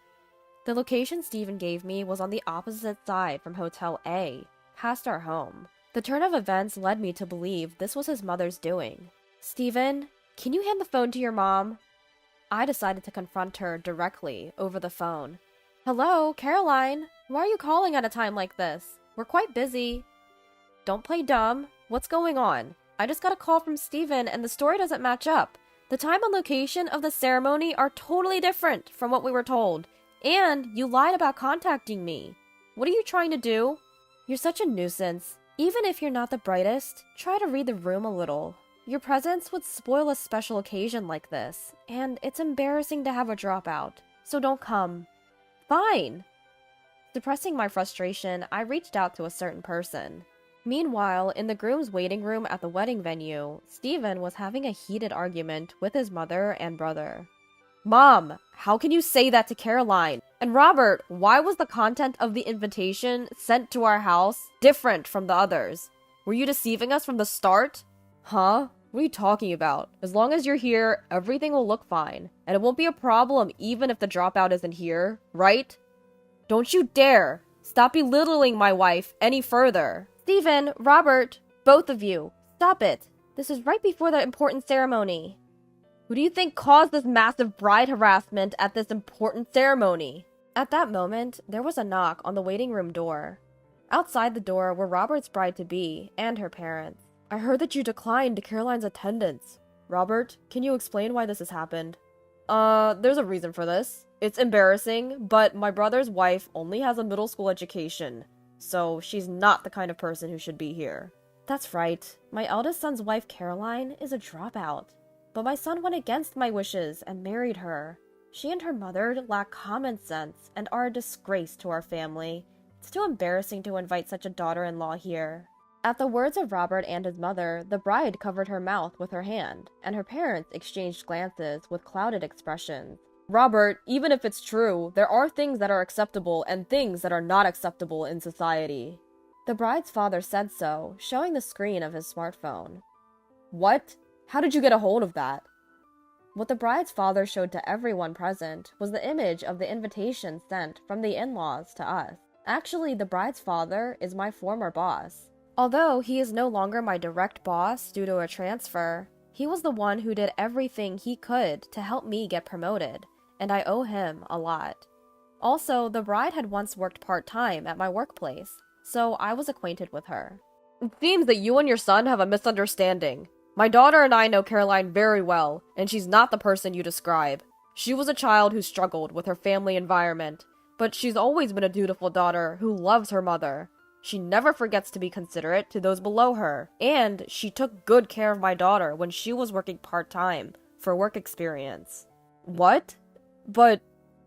The location Stephen gave me was on the opposite side from Hotel A, past our home. The turn of events led me to believe this was his mother's doing. "Stephen, can you hand the phone to your mom?" I decided to confront her directly over the phone. "Hello, Caroline. Why are you calling at a time like this? We're quite busy." "Don't play dumb. What's going on? I just got a call from Stephen and the story doesn't match up. The time and location of the ceremony are totally different from what we were told. And you lied about contacting me. What are you trying to do?" "You're such a nuisance. Even if you're not the brightest, try to read the room a little. Your presence would spoil a special occasion like this, and it's embarrassing to have a dropout, so don't come." "Fine." Suppressing my frustration, I reached out to a certain person. Meanwhile, in the groom's waiting room at the wedding venue, Stephen was having a heated argument with his mother and brother. "Mom, how can you say that to Caroline? And Robert, why was the content of the invitation sent to our house different from the others? Were you deceiving us from the start?" "Huh? What are you talking about? As long as you're here, everything will look fine. And it won't be a problem even if the dropout isn't here, right? Don't you dare stop belittling my wife any further." "Stephen, Robert, both of you, stop it. This is right before the important ceremony." "Who do you think caused this massive bride harassment at this important ceremony?" At that moment, there was a knock on the waiting room door. Outside the door were Robert's bride-to-be and her parents. "I heard that you declined Caroline's attendance. Robert, can you explain why this has happened?" There's a reason for this. It's embarrassing, but my brother's wife only has a middle school education, so she's not the kind of person who should be here." "That's right. My eldest son's wife, Caroline, is a dropout. But my son went against my wishes and married her. She and her mother lack common sense and are a disgrace to our family. It's too embarrassing to invite such a daughter-in-law here." At the words of Robert and his mother, the bride covered her mouth with her hand, and her parents exchanged glances with clouded expressions. Robert, even if it's true, there are things that are acceptable and things that are not acceptable in society. The bride's father said so, showing the screen of his smartphone. What? How did you get a hold of that? What the bride's father showed to everyone present was the image of the invitation sent from the in-laws to us. Actually, the bride's father is my former boss. Although he is no longer my direct boss due to a transfer, he was the one who did everything he could to help me get promoted, and I owe him a lot. Also, the bride had once worked part-time at my workplace, so I was acquainted with her. It seems that you and your son have a misunderstanding. My daughter and I know Caroline very well, and she's not the person you describe. She was a child who struggled with her family environment, but she's always been a dutiful daughter who loves her mother. She never forgets to be considerate to those below her, and she took good care of my daughter when she was working part-time for work experience. What? But...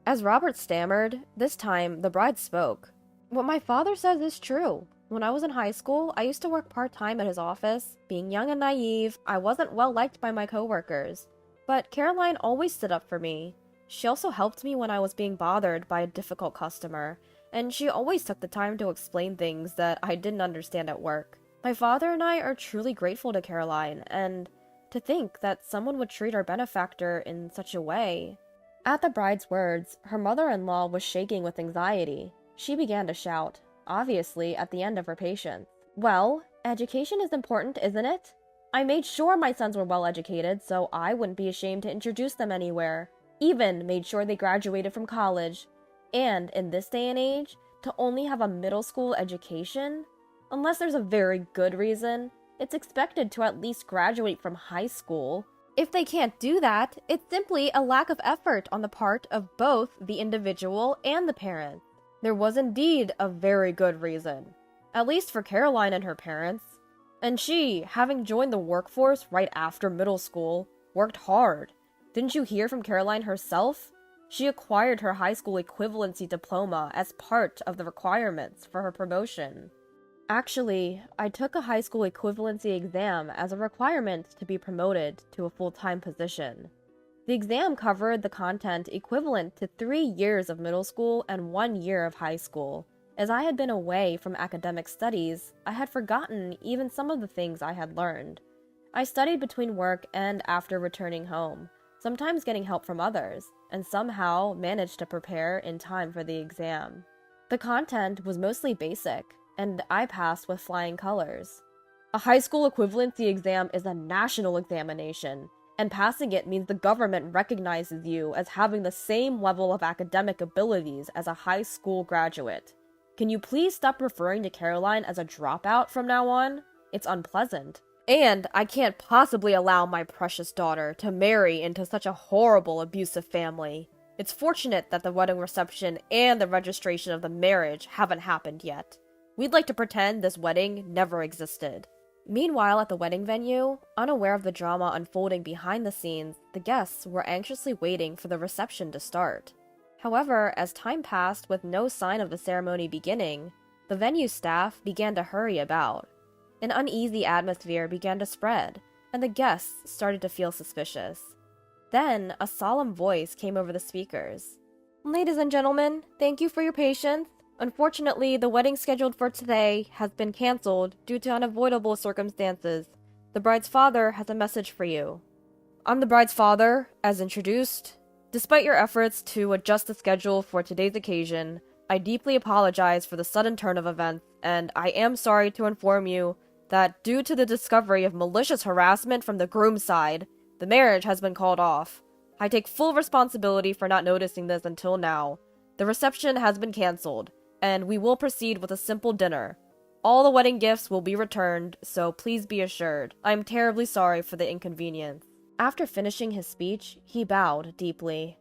As Robert stammered, this time the bride spoke. What my father says is true. When I was in high school, I used to work part-time at his office. Being young and naive, I wasn't well liked by my coworkers. But Caroline always stood up for me. She also helped me when I was being bothered by a difficult customer, and she always took the time to explain things that I didn't understand at work. My father and I are truly grateful to Caroline, and to think that someone would treat our benefactor in such a way. At the bride's words, her mother-in-law was shaking with anxiety. She began to shout, obviously at the end of her patience. Well, education is important, isn't it? I made sure my sons were well educated, so I wouldn't be ashamed to introduce them anywhere. Even made sure they graduated from college. And in this day and age, to only have a middle school education? Unless there's a very good reason, it's expected to at least graduate from high school. If they can't do that, it's simply a lack of effort on the part of both the individual and the parent. There was indeed a very good reason, at least for Caroline and her parents. And she, having joined the workforce right after middle school, worked hard. Didn't you hear from Caroline herself? She acquired her high school equivalency diploma as part of the requirements for her promotion. Actually, I took a high school equivalency exam as a requirement to be promoted to a full-time position. The exam covered the content equivalent to 3 years of middle school and 1 year of high school. As I had been away from academic studies, I had forgotten even some of the things I had learned. I studied between work and after returning home, sometimes getting help from others, and somehow managed to prepare in time for the exam. The content was mostly basic, and I passed with flying colors. A high school equivalency exam is a national examination, and passing it means the government recognizes you as having the same level of academic abilities as a high school graduate. Can you please stop referring to Caroline as a dropout from now on? It's unpleasant. And I can't possibly allow my precious daughter to marry into such a horrible, abusive family. It's fortunate that the wedding reception and the registration of the marriage haven't happened yet. We'd like to pretend this wedding never existed. Meanwhile, at the wedding venue, unaware of the drama unfolding behind the scenes, the guests were anxiously waiting for the reception to start. However, as time passed with no sign of the ceremony beginning, the venue staff began to hurry about. An uneasy atmosphere began to spread, and the guests started to feel suspicious. Then, a solemn voice came over the speakers. Ladies and gentlemen, thank you for your patience. Unfortunately, the wedding scheduled for today has been cancelled due to unavoidable circumstances. The bride's father has a message for you. I'm the bride's father, as introduced. Despite your efforts to adjust the schedule for today's occasion, I deeply apologize for the sudden turn of events, and I am sorry to inform you that due to the discovery of malicious harassment from the groom's side, the marriage has been called off. I take full responsibility for not noticing this until now. The reception has been cancelled, and we will proceed with a simple dinner. All the wedding gifts will be returned, so please be assured. I am terribly sorry for the inconvenience. After finishing his speech, he bowed deeply.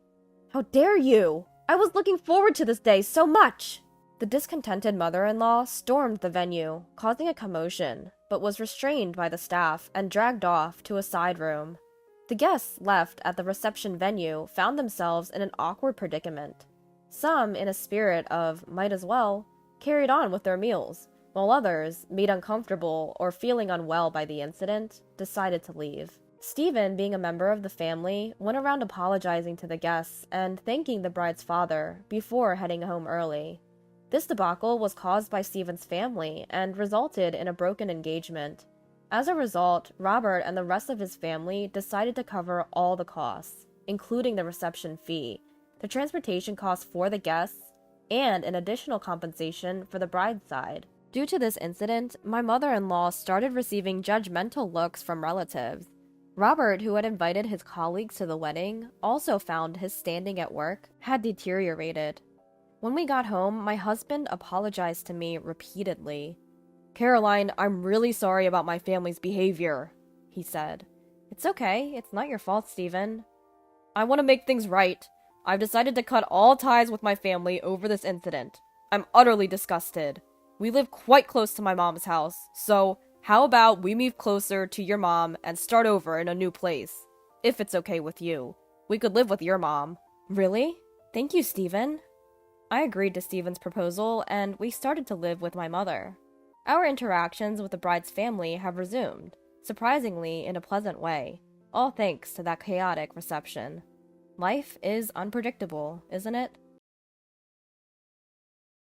How dare you! I was looking forward to this day so much! The discontented mother-in-law stormed the venue, causing a commotion, but was restrained by the staff and dragged off to a side room. The guests left at the reception venue found themselves in an awkward predicament. Some, in a spirit of might as well, carried on with their meals, while others, made uncomfortable or feeling unwell by the incident, decided to leave. Stephen, being a member of the family, went around apologizing to the guests and thanking the bride's father before heading home early. This debacle was caused by Stephen's family and resulted in a broken engagement. As a result, Robert and the rest of his family decided to cover all the costs, including the reception fee, the transportation costs for the guests, and an additional compensation for the bride's side. Due to this incident, my mother-in-law started receiving judgmental looks from relatives. Robert, who had invited his colleagues to the wedding, also found his standing at work had deteriorated. When we got home, my husband apologized to me repeatedly. "Caroline, I'm really sorry about my family's behavior," he said. "It's okay, it's not your fault, Stephen. I want to make things right. I've decided to cut all ties with my family over this incident. I'm utterly disgusted. We live quite close to my mom's house, so how about we move closer to your mom and start over in a new place? If it's okay with you. We could live with your mom." "Really? Thank you, Stephen." I agreed to Stephen's proposal, and we started to live with my mother. Our interactions with the bride's family have resumed, surprisingly in a pleasant way, all thanks to that chaotic reception. Life is unpredictable, isn't it?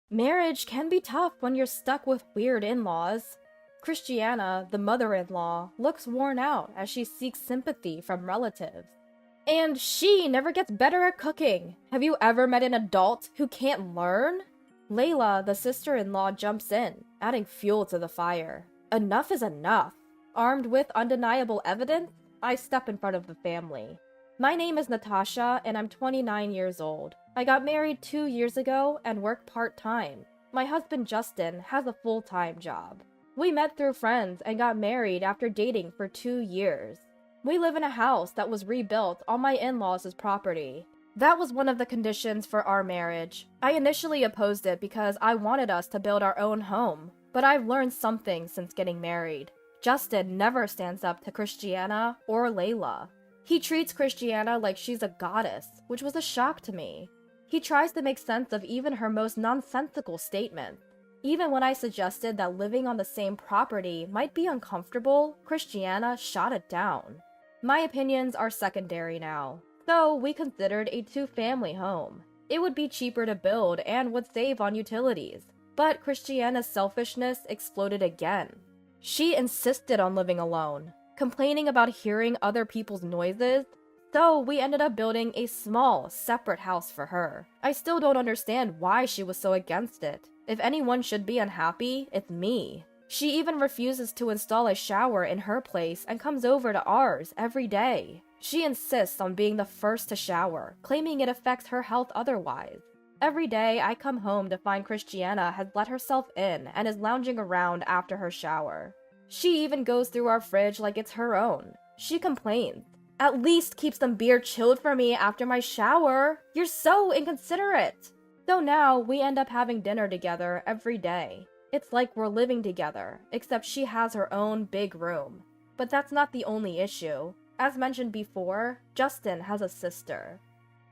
Marriage can be tough when you're stuck with weird in-laws. Christiana, the mother-in-law, looks worn out as she seeks sympathy from relatives. And she never gets better at cooking. Have you ever met an adult who can't learn? Layla, the sister-in-law, jumps in, adding fuel to the fire. Enough is enough. Armed with undeniable evidence, I step in front of the family. My name is Natasha, and I'm 29 years old. I got married 2 years ago and work part-time. My husband Justin has a full-time job. We met through friends and got married after dating for 2 years. We live in a house that was rebuilt on my in-laws' property. That was one of the conditions for our marriage. I initially opposed it because I wanted us to build our own home, but I've learned something since getting married. Justin never stands up to Christiana or Layla. He treats Christiana like she's a goddess, which was a shock to me. He tries to make sense of even her most nonsensical statements. Even when I suggested that living on the same property might be uncomfortable, Christiana shot it down. My opinions are secondary now, so we considered a 2-family home. It would be cheaper to build and would save on utilities, but Christiana's selfishness exploded again. She insisted on living alone, complaining about hearing other people's noises, so we ended up building a small, separate house for her. I still don't understand why she was so against it. If anyone should be unhappy, it's me. She even refuses to install a shower in her place and comes over to ours every day. She insists on being the first to shower, claiming it affects her health otherwise. Every day I come home to find Christiana has let herself in and is lounging around after her shower. She even goes through our fridge like it's her own. She complains. "At least keep some beer chilled for me after my shower. You're so inconsiderate." So now we end up having dinner together every day. It's like we're living together, except she has her own big room. But that's not the only issue. As mentioned before, Justin has a sister.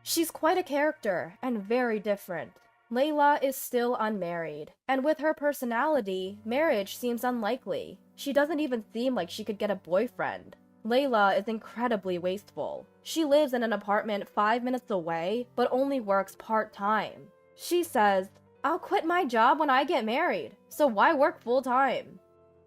She's quite a character and very different. Layla is still unmarried, and with her personality, marriage seems unlikely. She doesn't even seem like she could get a boyfriend. Layla is incredibly wasteful. She lives in an apartment 5 minutes away, but only works part-time. She says, "I'll quit my job when I get married, so why work full-time?"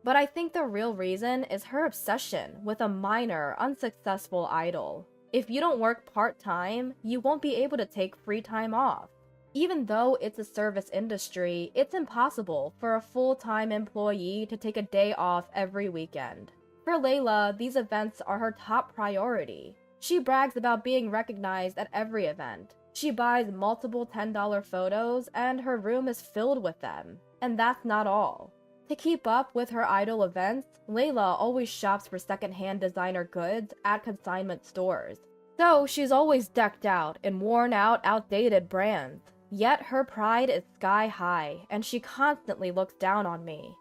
But I think the real reason is her obsession with a minor, unsuccessful idol. If you don't work part-time, you won't be able to take free time off. Even though it's a service industry, it's impossible for a full-time employee to take a day off every weekend. For Layla, these events are her top priority. She brags about being recognized at every event. She buys multiple $10 photos, and her room is filled with them. And that's not all. To keep up with her idol events, Layla always shops for secondhand designer goods at consignment stores. So she's always decked out in worn-out, outdated brands. Yet her pride is sky high, and she constantly looks down on me.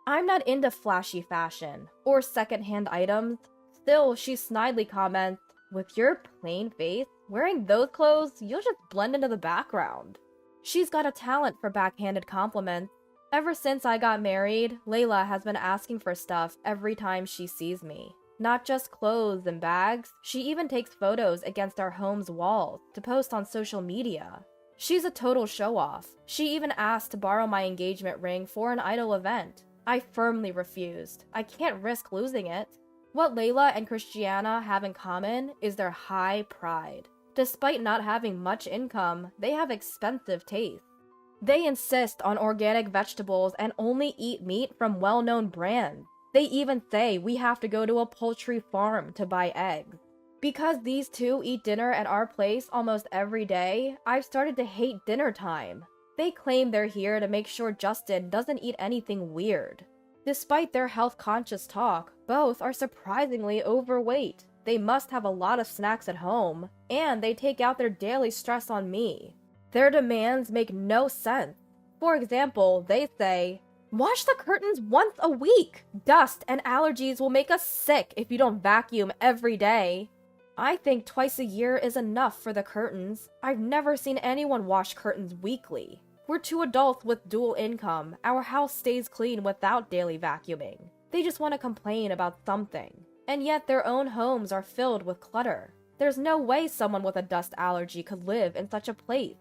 I'm not into flashy fashion or secondhand items. Still, she snidely comments, "With your plain face, wearing those clothes, you'll just blend into the background." She's got a talent for backhanded compliments. Ever since I got married, Layla has been asking for stuff every time she sees me. Not just clothes and bags, she even takes photos against our home's walls to post on social media. She's a total show-off. She even asked to borrow my engagement ring for an idol event. I firmly refused. I can't risk losing it. What Layla and Christiana have in common is their high pride. Despite not having much income, they have expensive taste. They insist on organic vegetables and only eat meat from well-known brands. They even say we have to go to a poultry farm to buy eggs. Because these two eat dinner at our place almost every day, I've started to hate dinner time. They claim they're here to make sure Justin doesn't eat anything weird. Despite their health-conscious talk, both are surprisingly overweight. They must have a lot of snacks at home, and they take out their daily stress on me. Their demands make no sense. For example, they say, "Wash the curtains once a week! Dust and allergies will make us sick if you don't vacuum every day." I think twice a year is enough for the curtains. I've never seen anyone wash curtains weekly. We're two adults with dual income. Our house stays clean without daily vacuuming. They just want to complain about something. And yet their own homes are filled with clutter. There's no way someone with a dust allergy could live in such a place.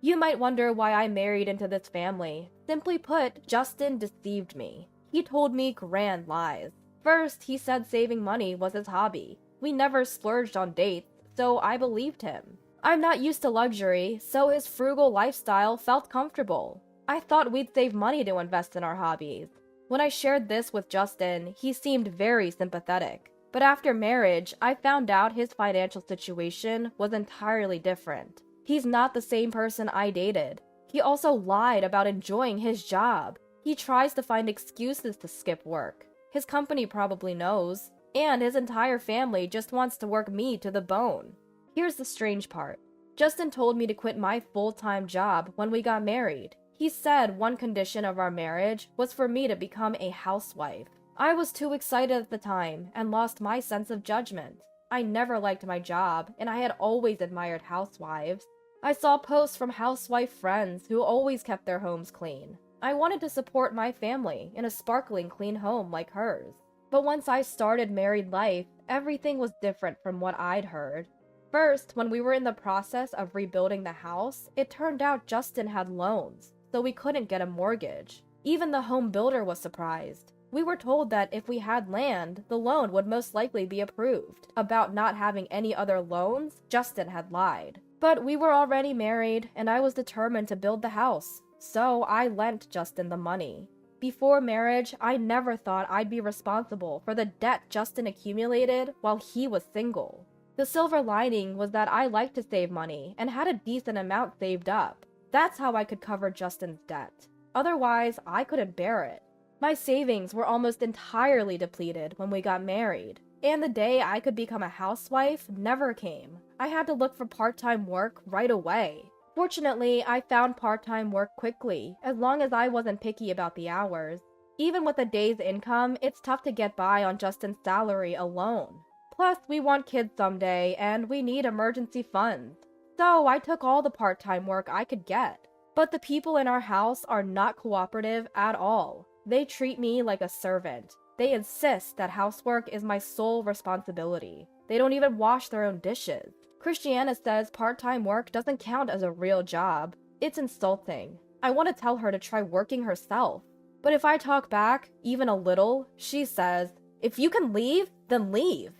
You might wonder why I married into this family. Simply put, Justin deceived me. He told me grand lies. First, he said saving money was his hobby. We never splurged on dates, so I believed him. I'm not used to luxury, so his frugal lifestyle felt comfortable. I thought we'd save money to invest in our hobbies. When I shared this with Justin, he seemed very sympathetic. But after marriage, I found out his financial situation was entirely different. He's not the same person I dated. He also lied about enjoying his job. He tries to find excuses to skip work. His company probably knows. And his entire family just wants to work me to the bone. Here's the strange part. Justin told me to quit my full-time job when we got married. He said one condition of our marriage was for me to become a housewife. I was too excited at the time and lost my sense of judgment. I never liked my job, and I had always admired housewives. I saw posts from housewife friends who always kept their homes clean. I wanted to support my family in a sparkling clean home like hers. But once I started married life, everything was different from what I'd heard. First, when we were in the process of rebuilding the house, it turned out Justin had loans, so we couldn't get a mortgage. Even the home builder was surprised. We were told that if we had land, the loan would most likely be approved. About not having any other loans, Justin had lied. But we were already married, and I was determined to build the house, so I lent Justin the money. Before marriage, I never thought I'd be responsible for the debt Justin accumulated while he was single. The silver lining was that I liked to save money and had a decent amount saved up. That's how I could cover Justin's debt. Otherwise, I couldn't bear it. My savings were almost entirely depleted when we got married, and the day I could become a housewife never came. I had to look for part-time work right away. Fortunately, I found part-time work quickly, as long as I wasn't picky about the hours. Even with a day's income, it's tough to get by on Justin's salary alone. Plus, we want kids someday, and we need emergency funds. So I took all the part-time work I could get. But the people in our house are not cooperative at all. They treat me like a servant. They insist that housework is my sole responsibility. They don't even wash their own dishes. Christiana says part-time work doesn't count as a real job. It's insulting. I want to tell her to try working herself. But if I talk back, even a little, she says, "If you can leave, then leave."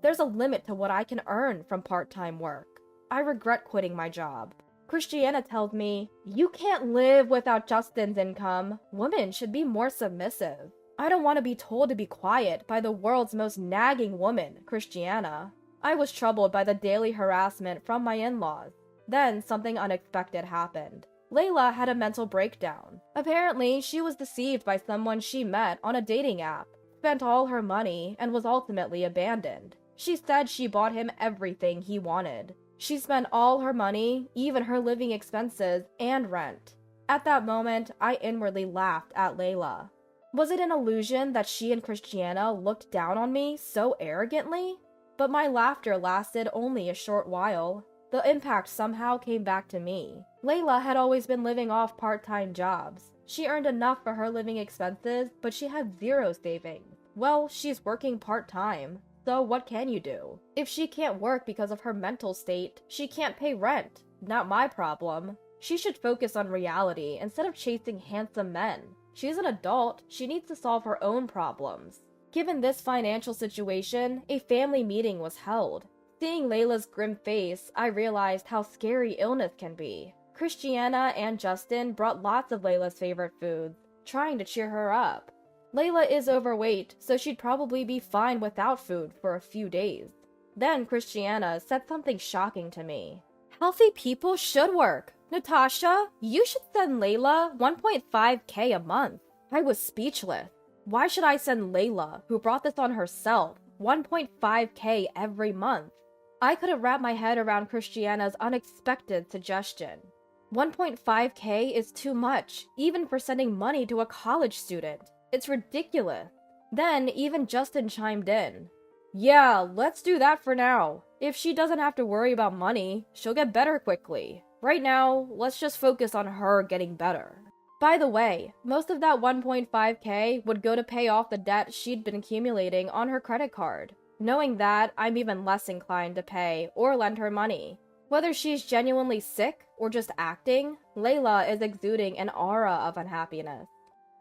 There's a limit to what I can earn from part-time work. I regret quitting my job. Christiana tells me, "You can't live without Justin's income. Women should be more submissive." I don't want to be told to be quiet by the world's most nagging woman, Christiana. I was troubled by the daily harassment from my in-laws. Then something unexpected happened. Layla had a mental breakdown. Apparently, she was deceived by someone she met on a dating app, spent all her money, and was ultimately abandoned. She said she bought him everything he wanted. She spent all her money, even her living expenses, and rent. At that moment, I inwardly laughed at Layla. Was it an illusion that she and Christiana looked down on me so arrogantly? But my laughter lasted only a short while. The impact somehow came back to me. Layla had always been living off part-time jobs. She earned enough for her living expenses, but she had zero savings. Well, she's working part-time, so what can you do? If she can't work because of her mental state, she can't pay rent. Not my problem. She should focus on reality instead of chasing handsome men. She's an adult, she needs to solve her own problems. Given this financial situation, a family meeting was held. Seeing Layla's grim face, I realized how scary illness can be. Christiana and Justin brought lots of Layla's favorite foods, trying to cheer her up. Layla is overweight, so she'd probably be fine without food for a few days. Then Christiana said something shocking to me. Healthy people should work. Natasha, you should send Layla 1.5K a month. I was speechless. Why should I send Layla, who brought this on herself, 1.5K every month? I couldn't wrap my head around Christiana's unexpected suggestion. 1.5K is too much, even for sending money to a college student. It's ridiculous. Then even Justin chimed in. Yeah, let's do that for now. If she doesn't have to worry about money, she'll get better quickly. Right now, let's just focus on her getting better. By the way, most of that 1.5K would go to pay off the debt she'd been accumulating on her credit card. Knowing that, I'm even less inclined to pay or lend her money. Whether she's genuinely sick or just acting, Layla is exuding an aura of unhappiness.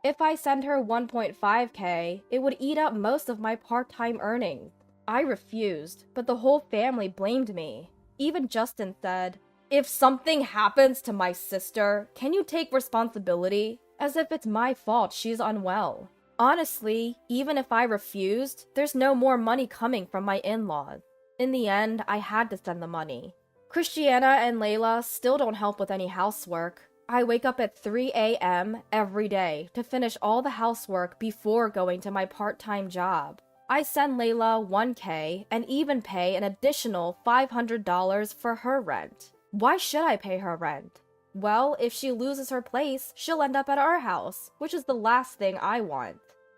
If I send her 1.5K, it would eat up most of my part-time earnings. I refused, but the whole family blamed me. Even Justin said, "If something happens to my sister, can you take responsibility?" As if it's my fault she's unwell. Honestly, even if I refused, there's no more money coming from my in-laws. In the end, I had to send the money. Christiana and Layla still don't help with any housework. I wake up at 3 a.m. every day to finish all the housework before going to my part-time job. I send Layla 1K and even pay an additional $500 for her rent. Why should I pay her rent? Well, if she loses her place, she'll end up at our house, which is the last thing I want.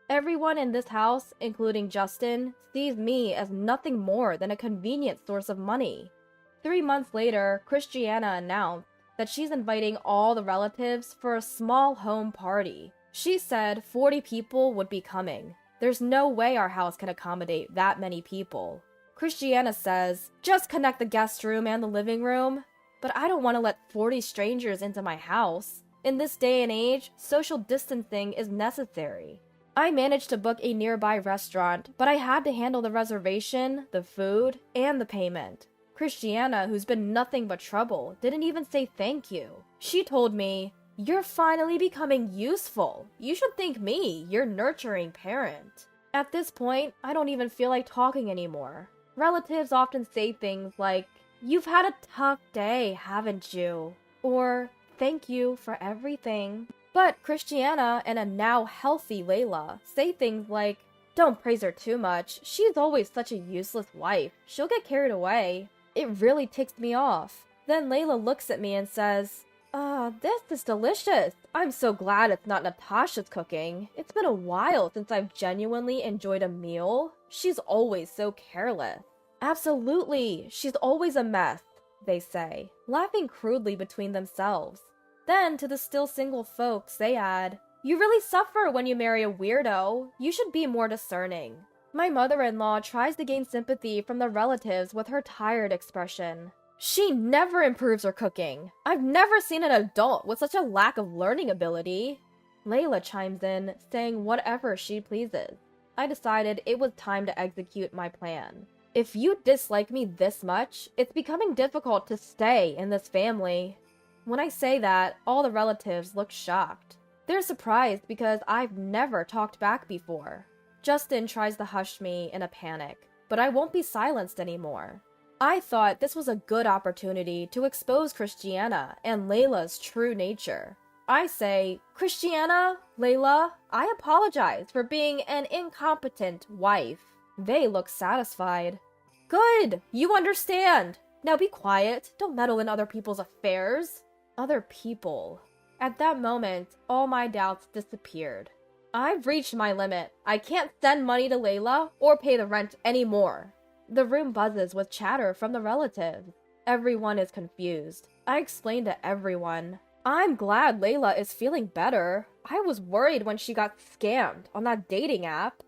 Everyone in this house, including Justin, sees me as nothing more than a convenient source of money. 3 months later, Christiana announced that she's inviting all the relatives for a small home party. She said 40 people would be coming. There's no way our house can accommodate that many people. Christiana says, just connect the guest room and the living room. But I don't want to let 40 strangers into my house. In this day and age, social distancing is necessary. I managed to book a nearby restaurant, but I had to handle the reservation, the food, and the payment. Christiana, who's been nothing but trouble, didn't even say thank you. She told me, "You're finally becoming useful. You should thank me, your nurturing parent." At this point, I don't even feel like talking anymore. Relatives often say things like, "You've had a tough day, haven't you?" Or, "Thank you for everything." But Christiana and a now healthy Layla say things like, "Don't praise her too much. She's always such a useless wife. She'll get carried away." It really ticks me off. Then Layla looks at me and says, this is delicious. I'm so glad it's not Natasha's cooking. It's been a while since I've genuinely enjoyed a meal. She's always so careless." "Absolutely, she's always a mess," they say, laughing crudely between themselves. Then to the still single folks, they add, "You really suffer when you marry a weirdo. You should be more discerning." My mother-in-law tries to gain sympathy from the relatives with her tired expression. "She never improves her cooking. I've never seen an adult with such a lack of learning ability." Layla chimes in, saying whatever she pleases. I decided it was time to execute my plan. If you dislike me this much, it's becoming difficult to stay in this family. When I say that, all the relatives look shocked. They're surprised because I've never talked back before. Justin tries to hush me in a panic, but I won't be silenced anymore. I thought this was a good opportunity to expose Christiana and Layla's true nature. I say, "Christiana, Layla, I apologize for being an incompetent wife." They look satisfied. "Good, you understand. Now be quiet, don't meddle in other people's affairs." Other people. At that moment, all my doubts disappeared. I've reached my limit. I can't send money to Layla or pay the rent anymore. The room buzzes with chatter from the relatives. Everyone is confused. I explain to everyone, "I'm glad Layla is feeling better. I was worried when she got scammed on that dating app.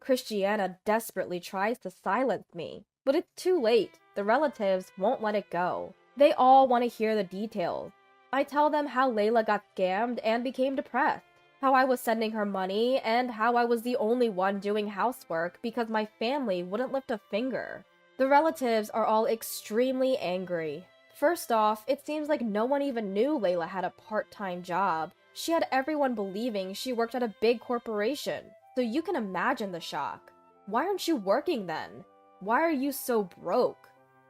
Christiana desperately tries to silence me, but it's too late. The relatives won't let it go. They all want to hear the details. I tell them how Layla got scammed and became depressed, how I was sending her money, and how I was the only one doing housework because my family wouldn't lift a finger. The relatives are all extremely angry. First off, it seems like no one even knew Layla had a part-time job. She had everyone believing she worked at a big corporation, so you can imagine the shock. Why aren't you working then? Why are you so broke?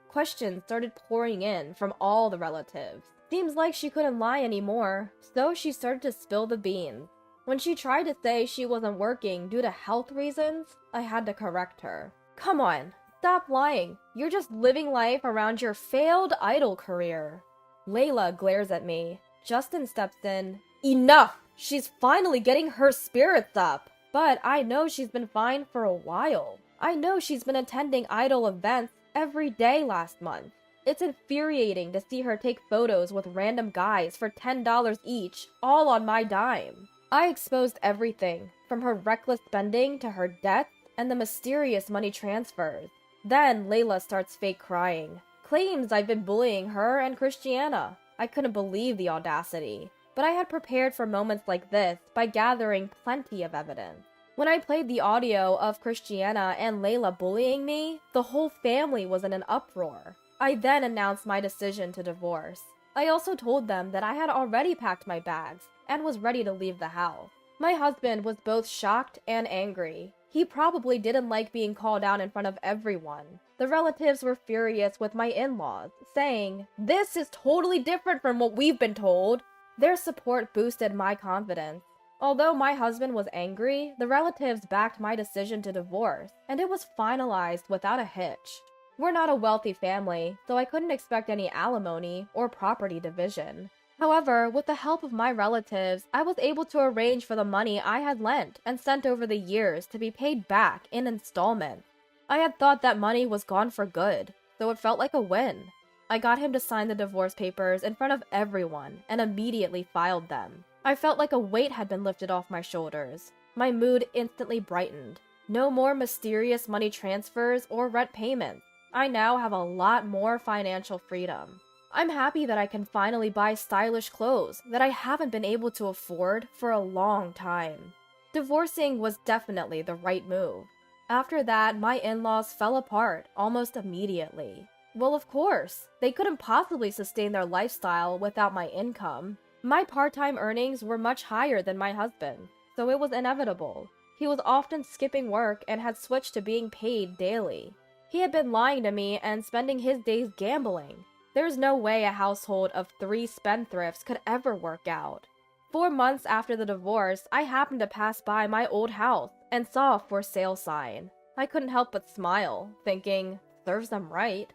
Questions started pouring in from all the relatives. Seems like she couldn't lie anymore, so she started to spill the beans. When she tried to say she wasn't working due to health reasons, I had to correct her. Come on, stop lying. You're just living life around your failed idol career. Layla glares at me. Justin steps in. Enough! She's finally getting her spirits up. But I know she's been fine for a while. I know she's been attending idol events every day last month. It's infuriating to see her take photos with random guys for $10 each, all on my dime. I exposed everything, from her reckless spending to her debts and the mysterious money transfers. Then Layla starts fake crying, claims I've been bullying her and Christiana. I couldn't believe the audacity, but I had prepared for moments like this by gathering plenty of evidence. When I played the audio of Christiana and Layla bullying me, the whole family was in an uproar. I then announced my decision to divorce. I also told them that I had already packed my bags and was ready to leave the house. My husband was both shocked and angry. He probably didn't like being called out in front of everyone. The relatives were furious with my in-laws, saying, "This is totally different from what we've been told." Their support boosted my confidence. Although my husband was angry, the relatives backed my decision to divorce, and it was finalized without a hitch. We're not a wealthy family, so I couldn't expect any alimony or property division. However, with the help of my relatives, I was able to arrange for the money I had lent and sent over the years to be paid back in installments. I had thought that money was gone for good, so it felt like a win. I got him to sign the divorce papers in front of everyone and immediately filed them. I felt like a weight had been lifted off my shoulders. My mood instantly brightened. No more mysterious money transfers or rent payments. I now have a lot more financial freedom. I'm happy that I can finally buy stylish clothes that I haven't been able to afford for a long time. Divorcing was definitely the right move. After that, my in-laws fell apart almost immediately. Well, of course, they couldn't possibly sustain their lifestyle without my income. My part-time earnings were much higher than my husband, so it was inevitable. He was often skipping work and had switched to being paid daily. He had been lying to me and spending his days gambling. There's no way a household of 3 spendthrifts could ever work out. 4 months after the divorce, I happened to pass by my old house and saw a for sale sign. I couldn't help but smile, thinking, serves them right.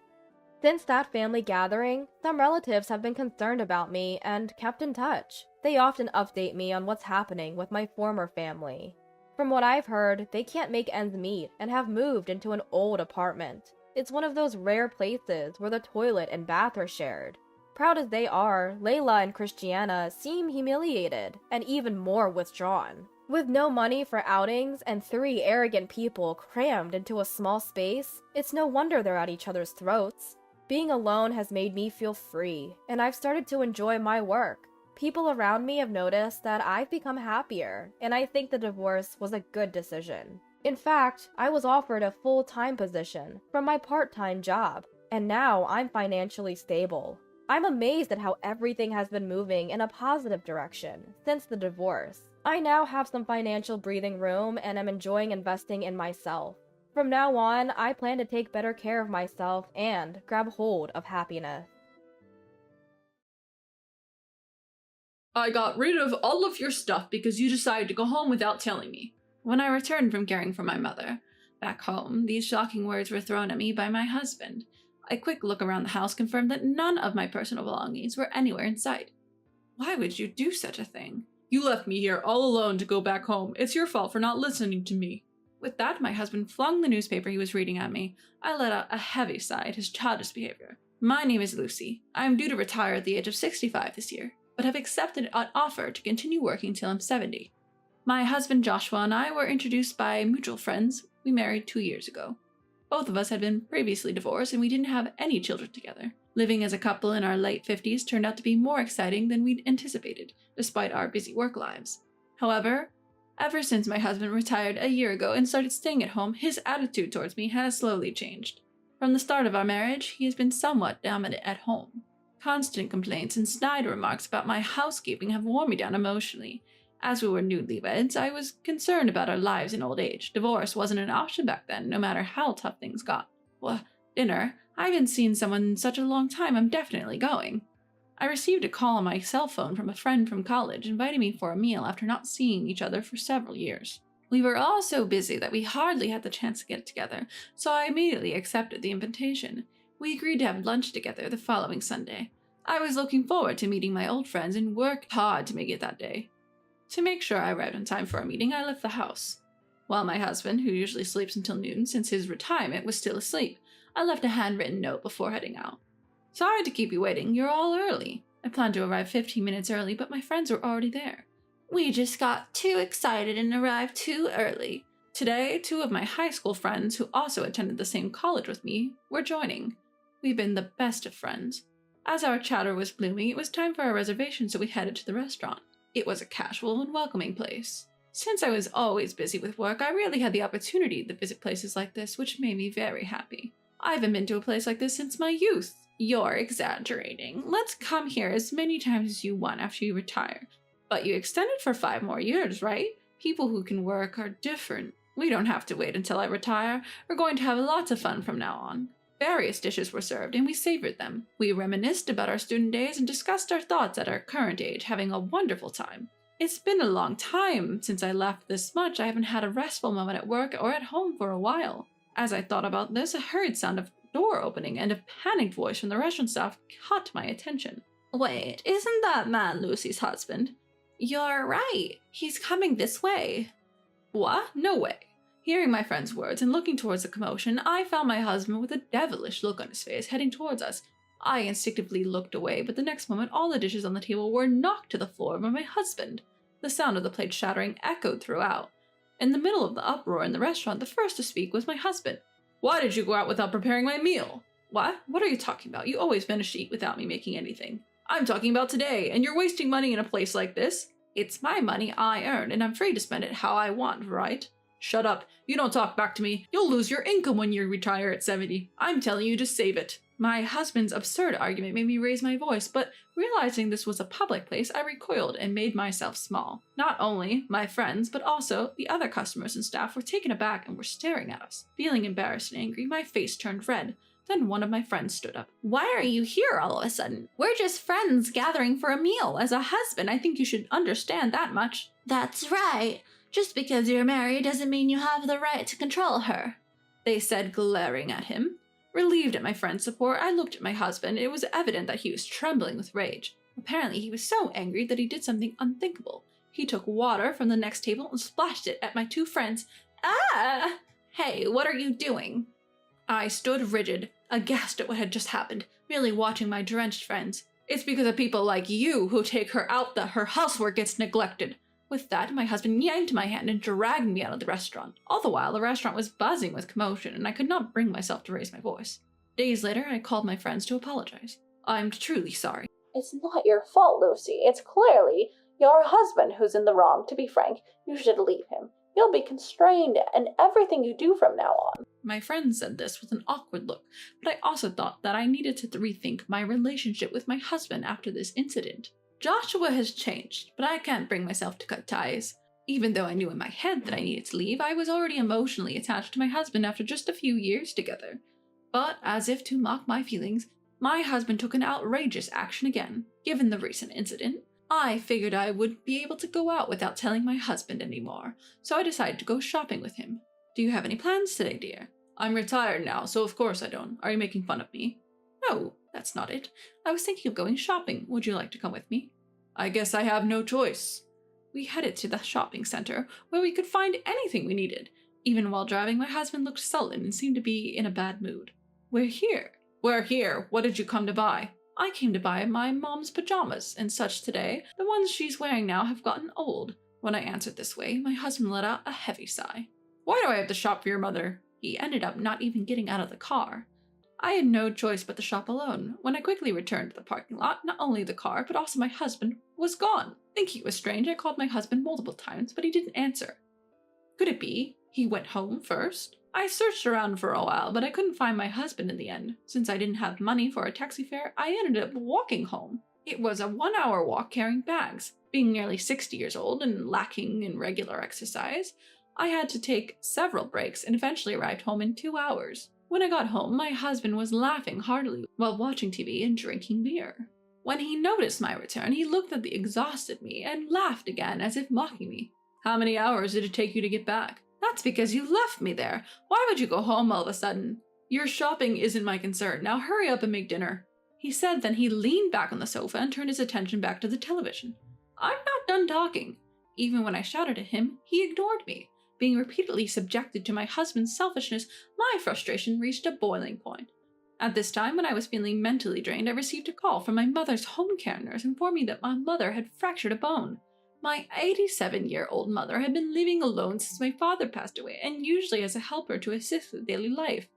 Since that family gathering, some relatives have been concerned about me and kept in touch. They often update me on what's happening with my former family. From what I've heard, they can't make ends meet and have moved into an old apartment. It's one of those rare places where the toilet and bath are shared. Proud as they are, Layla and Christiana seem humiliated and even more withdrawn. With no money for outings and 3 arrogant people crammed into a small space, it's no wonder they're at each other's throats. Being alone has made me feel free, and I've started to enjoy my work. People around me have noticed that I've become happier, and I think the divorce was a good decision. In fact, I was offered a full-time position from my part-time job, and now I'm financially stable. I'm amazed at how everything has been moving in a positive direction since the divorce. I now have some financial breathing room and am enjoying investing in myself. From now on, I plan to take better care of myself and grab hold of happiness. I got rid of all of your stuff because you decided to go home without telling me. When I returned from caring for my mother, back home, these shocking words were thrown at me by my husband. A quick look around the house confirmed that none of my personal belongings were anywhere in sight. Why would you do such a thing? You left me here all alone to go back home. It's your fault for not listening to me. With that, my husband flung the newspaper he was reading at me. I let out a heavy sigh at his childish behavior. My name is Lucy. I am due to retire at the age of 65 this year. but have accepted an offer to continue working till I'm 70. My husband Joshua and I were introduced by mutual friends. We married 2 years ago. Both of us had been previously divorced and we didn't have any children together. Living as a couple in our late 50s turned out to be more exciting than we'd anticipated, despite our busy work lives. However, ever since my husband retired a year ago and started staying at home, his attitude towards me has slowly changed. From the start of our marriage, he has been somewhat dominant at home. Constant complaints and snide remarks about my housekeeping have worn me down emotionally. As we were newlyweds, I was concerned about our lives in old age. Divorce wasn't an option back then, no matter how tough things got. Well, dinner? I haven't seen someone in such a long time, I'm definitely going. I received a call on my cell phone from a friend from college inviting me for a meal after not seeing each other for several years. We were all so busy that we hardly had the chance to get together, so I immediately accepted the invitation. We agreed to have lunch together the following Sunday. I was looking forward to meeting my old friends and worked hard to make it that day. To make sure I arrived on time for our meeting, I left the house. While my husband, who usually sleeps until noon since his retirement, was still asleep, I left a handwritten note before heading out. Sorry to keep you waiting, you're all early. I planned to arrive 15 minutes early, but my friends were already there. We just got too excited and arrived too early. Today, 2 of my high school friends, who also attended the same college with me, were joining. We've been the best of friends. As our chatter was blooming, it was time for our reservation, so we headed to the restaurant. It was a casual and welcoming place. Since I was always busy with work, I rarely had the opportunity to visit places like this, which made me very happy. I haven't been to a place like this since my youth. You're exaggerating. Let's come here as many times as you want after you retire. But you extended for 5 more years, right? People who can work are different. We don't have to wait until I retire. We're going to have lots of fun from now on. Various dishes were served, and we savored them. We reminisced about our student days and discussed our thoughts at our current age, having a wonderful time. It's been a long time since I laughed this much. I haven't had a restful moment at work or at home for a while. As I thought about this, a hurried sound of door opening and a panicked voice from the restaurant staff caught my attention. Wait, isn't that man Lucy's husband? You're right. He's coming this way. What? No way. Hearing my friend's words and looking towards the commotion, I found my husband with a devilish look on his face heading towards us. I instinctively looked away, but the next moment all the dishes on the table were knocked to the floor by my husband. The sound of the plate shattering echoed throughout. In the middle of the uproar in the restaurant, the first to speak was my husband. Why did you go out without preparing my meal? What? What are you talking about? You always manage to eat without me making anything. I'm talking about today, and you're wasting money in a place like this. It's my money I earned, and I'm free to spend it how I want, right? Shut up. You don't talk back to me. You'll lose your income when you retire at 70. I'm telling you to save it. My husband's absurd argument made me raise my voice, but realizing this was a public place, I recoiled and made myself small. Not only my friends, but also the other customers and staff were taken aback and were staring at us. Feeling embarrassed and angry, my face turned red. Then one of my friends stood up. Why are you here all of a sudden? We're just friends gathering for a meal. As a husband, I think you should understand that much. That's right. Just because you're married doesn't mean you have the right to control her, they said, glaring at him. Relieved at my friend's support, I looked at my husband. It was evident that he was trembling with rage. Apparently, he was so angry that he did something unthinkable. He took water from the next table and splashed it at my 2 friends. Ah! Hey, what are you doing? I stood rigid, aghast at what had just happened, merely watching my drenched friends. It's because of people like you who take her out that her housework gets neglected. With that, my husband yanked my hand and dragged me out of the restaurant. All the while, the restaurant was buzzing with commotion, and I could not bring myself to raise my voice. Days later, I called my friends to apologize. I'm truly sorry. It's not your fault, Lucy. It's clearly your husband who's in the wrong. To be frank, you should leave him. You'll be constrained in everything you do from now on. My friend said this with an awkward look, but I also thought that I needed to rethink my relationship with my husband after this incident. Joshua has changed, but I can't bring myself to cut ties. Even though I knew in my head that I needed to leave, I was already emotionally attached to my husband after just a few years together. But, as if to mock my feelings, my husband took an outrageous action again. Given the recent incident, I figured I would be able to go out without telling my husband anymore, so I decided to go shopping with him. Do you have any plans today, dear? I'm retired now, so of course I don't. Are you making fun of me? No, that's not it. I was thinking of going shopping. Would you like to come with me? I guess I have no choice. We headed to the shopping center, where we could find anything we needed. Even while driving, my husband looked sullen and seemed to be in a bad mood. We're here. We're here. What did you come to buy? I came to buy my mom's pajamas and such today. The ones she's wearing now have gotten old. When I answered this way, my husband let out a heavy sigh. Why do I have to shop for your mother? He ended up not even getting out of the car. I had no choice but to shop alone. When I quickly returned to the parking lot, not only the car, but also my husband was gone. Thinking it was strange, I called my husband multiple times, but he didn't answer. Could it be he went home first? I searched around for a while, but I couldn't find my husband in the end. Since I didn't have money for a taxi fare, I ended up walking home. It was a 1-hour walk carrying bags. Being nearly 60 years old and lacking in regular exercise, I had to take several breaks and eventually arrived home in 2 hours. When I got home, my husband was laughing heartily while watching TV and drinking beer. When he noticed my return, he looked at the exhausted me and laughed again as if mocking me. How many hours did it take you to get back? That's because you left me there. Why would you go home all of a sudden? Your shopping isn't my concern. Now hurry up and make dinner. He said, then he leaned back on the sofa and turned his attention back to the television. I'm not done talking. Even when I shouted at him, he ignored me. Being repeatedly subjected to my husband's selfishness, my frustration reached a boiling point. At this time, when I was feeling mentally drained, I received a call from my mother's home care nurse informing me that my mother had fractured a bone. My 87-year-old mother had been living alone since my father passed away, and usually as a helper to assist with daily life.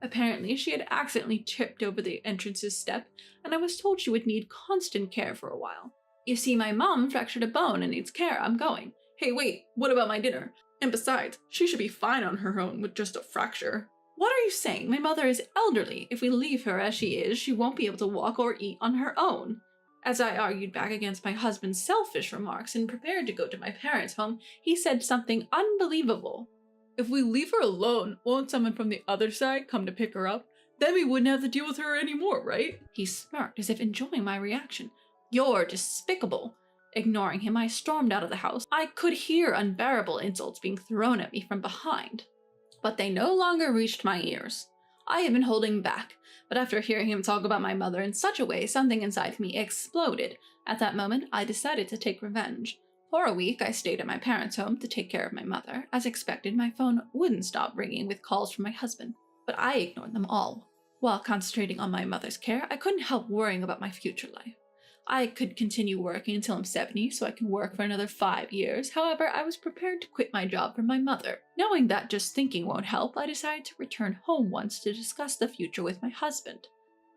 Apparently, she had accidentally tripped over the entrance's step, and I was told she would need constant care for a while. You see, my mom fractured a bone and needs care. I'm going. Hey, wait, what about my dinner? And besides, she should be fine on her own with just a fracture. What are you saying? My mother is elderly. If we leave her as she is, she won't be able to walk or eat on her own. As I argued back against my husband's selfish remarks and prepared to go to my parents' home, he said something unbelievable. If we leave her alone, won't someone from the other side come to pick her up? Then we wouldn't have to deal with her anymore, right? He smirked as if enjoying my reaction. You're despicable. Ignoring him, I stormed out of the house. I could hear unbearable insults being thrown at me from behind, but they no longer reached my ears. I had been holding back, but after hearing him talk about my mother in such a way, something inside me exploded. At that moment, I decided to take revenge. For a week, I stayed at my parents' home to take care of my mother. As expected, my phone wouldn't stop ringing with calls from my husband, but I ignored them all. While concentrating on my mother's care, I couldn't help worrying about my future life. I could continue working until I'm 70, so I can work for another 5 years. However, I was prepared to quit my job for my mother. Knowing that just thinking won't help, I decided to return home once to discuss the future with my husband.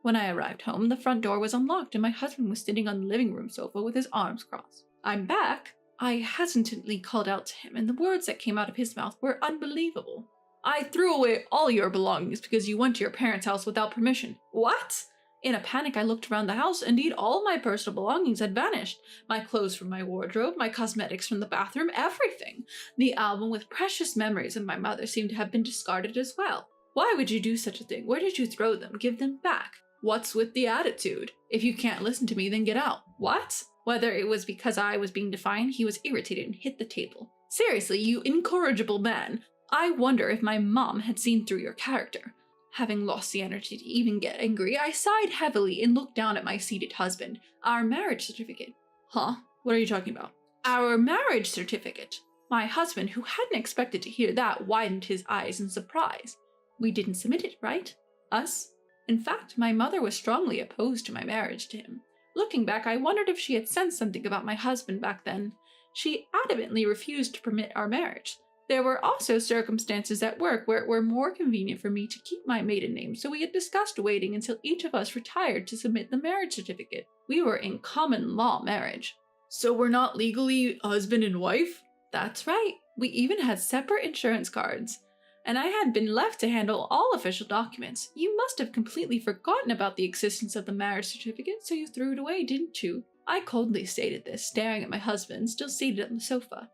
When I arrived home, the front door was unlocked and my husband was sitting on the living room sofa with his arms crossed. I'm back! I hesitantly called out to him, and the words that came out of his mouth were unbelievable. I threw away all your belongings because you went to your parents' house without permission. What? In a panic, I looked around the house. Indeed, all my personal belongings had vanished. My clothes from my wardrobe, my cosmetics from the bathroom, everything. The album with precious memories of my mother seemed to have been discarded as well. Why would you do such a thing? Where did you throw them? Give them back. What's with the attitude? If you can't listen to me, then get out. What? Whether it was because I was being defiant, he was irritated and hit the table. Seriously, you incorrigible man. I wonder if my mom had seen through your character. Having lost the energy to even get angry, I sighed heavily and looked down at my seated husband. Our marriage certificate. Huh? What are you talking about? Our marriage certificate. My husband, who hadn't expected to hear that, widened his eyes in surprise. We didn't submit it, right? Us? In fact, my mother was strongly opposed to my marriage to him. Looking back, I wondered if she had sensed something about my husband back then. She adamantly refused to permit our marriage. There were also circumstances at work where it were more convenient for me to keep my maiden name, so we had discussed waiting until each of us retired to submit the marriage certificate. We were in common law marriage. So we're not legally husband and wife? That's right. We even had separate insurance cards. And I had been left to handle all official documents. You must have completely forgotten about the existence of the marriage certificate, so you threw it away, didn't you? I coldly stated this, staring at my husband, still seated on the sofa.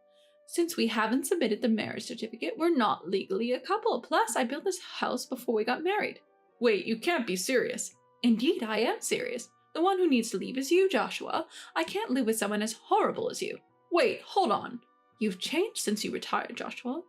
Since we haven't submitted the marriage certificate, we're not legally a couple. Plus, I built this house before we got married. Wait, you can't be serious. Indeed, I am serious. The one who needs to leave is you, Joshua. I can't live with someone as horrible as you. Wait, hold on. You've changed since you retired, Joshua.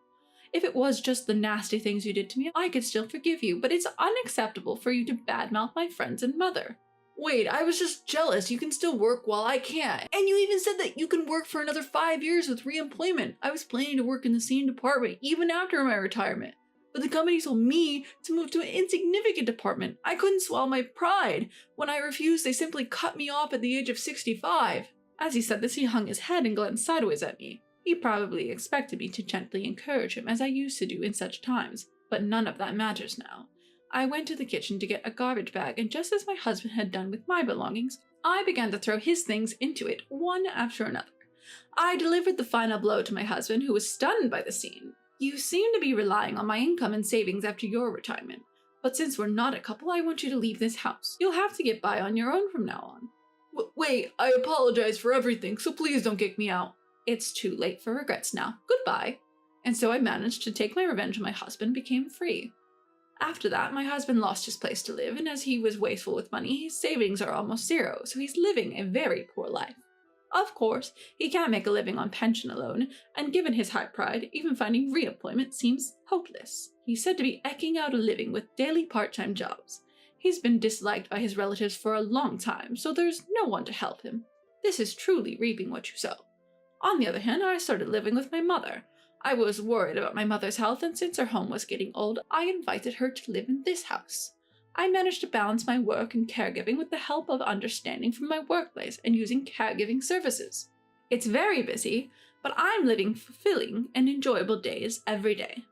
If it was just the nasty things you did to me, I could still forgive you, but it's unacceptable for you to badmouth my friends and mother. Wait, I was just jealous. You can still work while I can't. And you even said that you can work for another 5 years with re-employment. I was planning to work in the same department even after my retirement. but the company told me to move to an insignificant apartment. I couldn't swallow my pride. When I refused, they simply cut me off at the age of 65. As he said this, he hung his head and glanced sideways at me. He probably expected me to gently encourage him, as I used to do in such times, but none of that matters now. I went to the kitchen to get a garbage bag, and just as my husband had done with my belongings, I began to throw his things into it, one after another. I delivered the final blow to my husband, who was stunned by the scene. You seem to be relying on my income and savings after your retirement, but since we're not a couple, I want you to leave this house. You'll have to get by on your own from now on. Wait, I apologize for everything, so please don't kick me out. It's too late for regrets now. Goodbye. And so I managed to take my revenge on my husband and became free. After that, my husband lost his place to live, and as he was wasteful with money, his savings are almost zero, so he's living a very poor life. Of course, he can't make a living on pension alone, and given his high pride, even finding reemployment seems hopeless. He's said to be eking out a living with daily part-time jobs. He's been disliked by his relatives for a long time, so there's no one to help him. This is truly reaping what you sow. On the other hand, I started living with my mother. I was worried about my mother's health, and since her home was getting old, I invited her to live in this house. I managed to balance my work and caregiving with the help of understanding from my workplace and using caregiving services. It's very busy, but I'm living fulfilling and enjoyable days every day.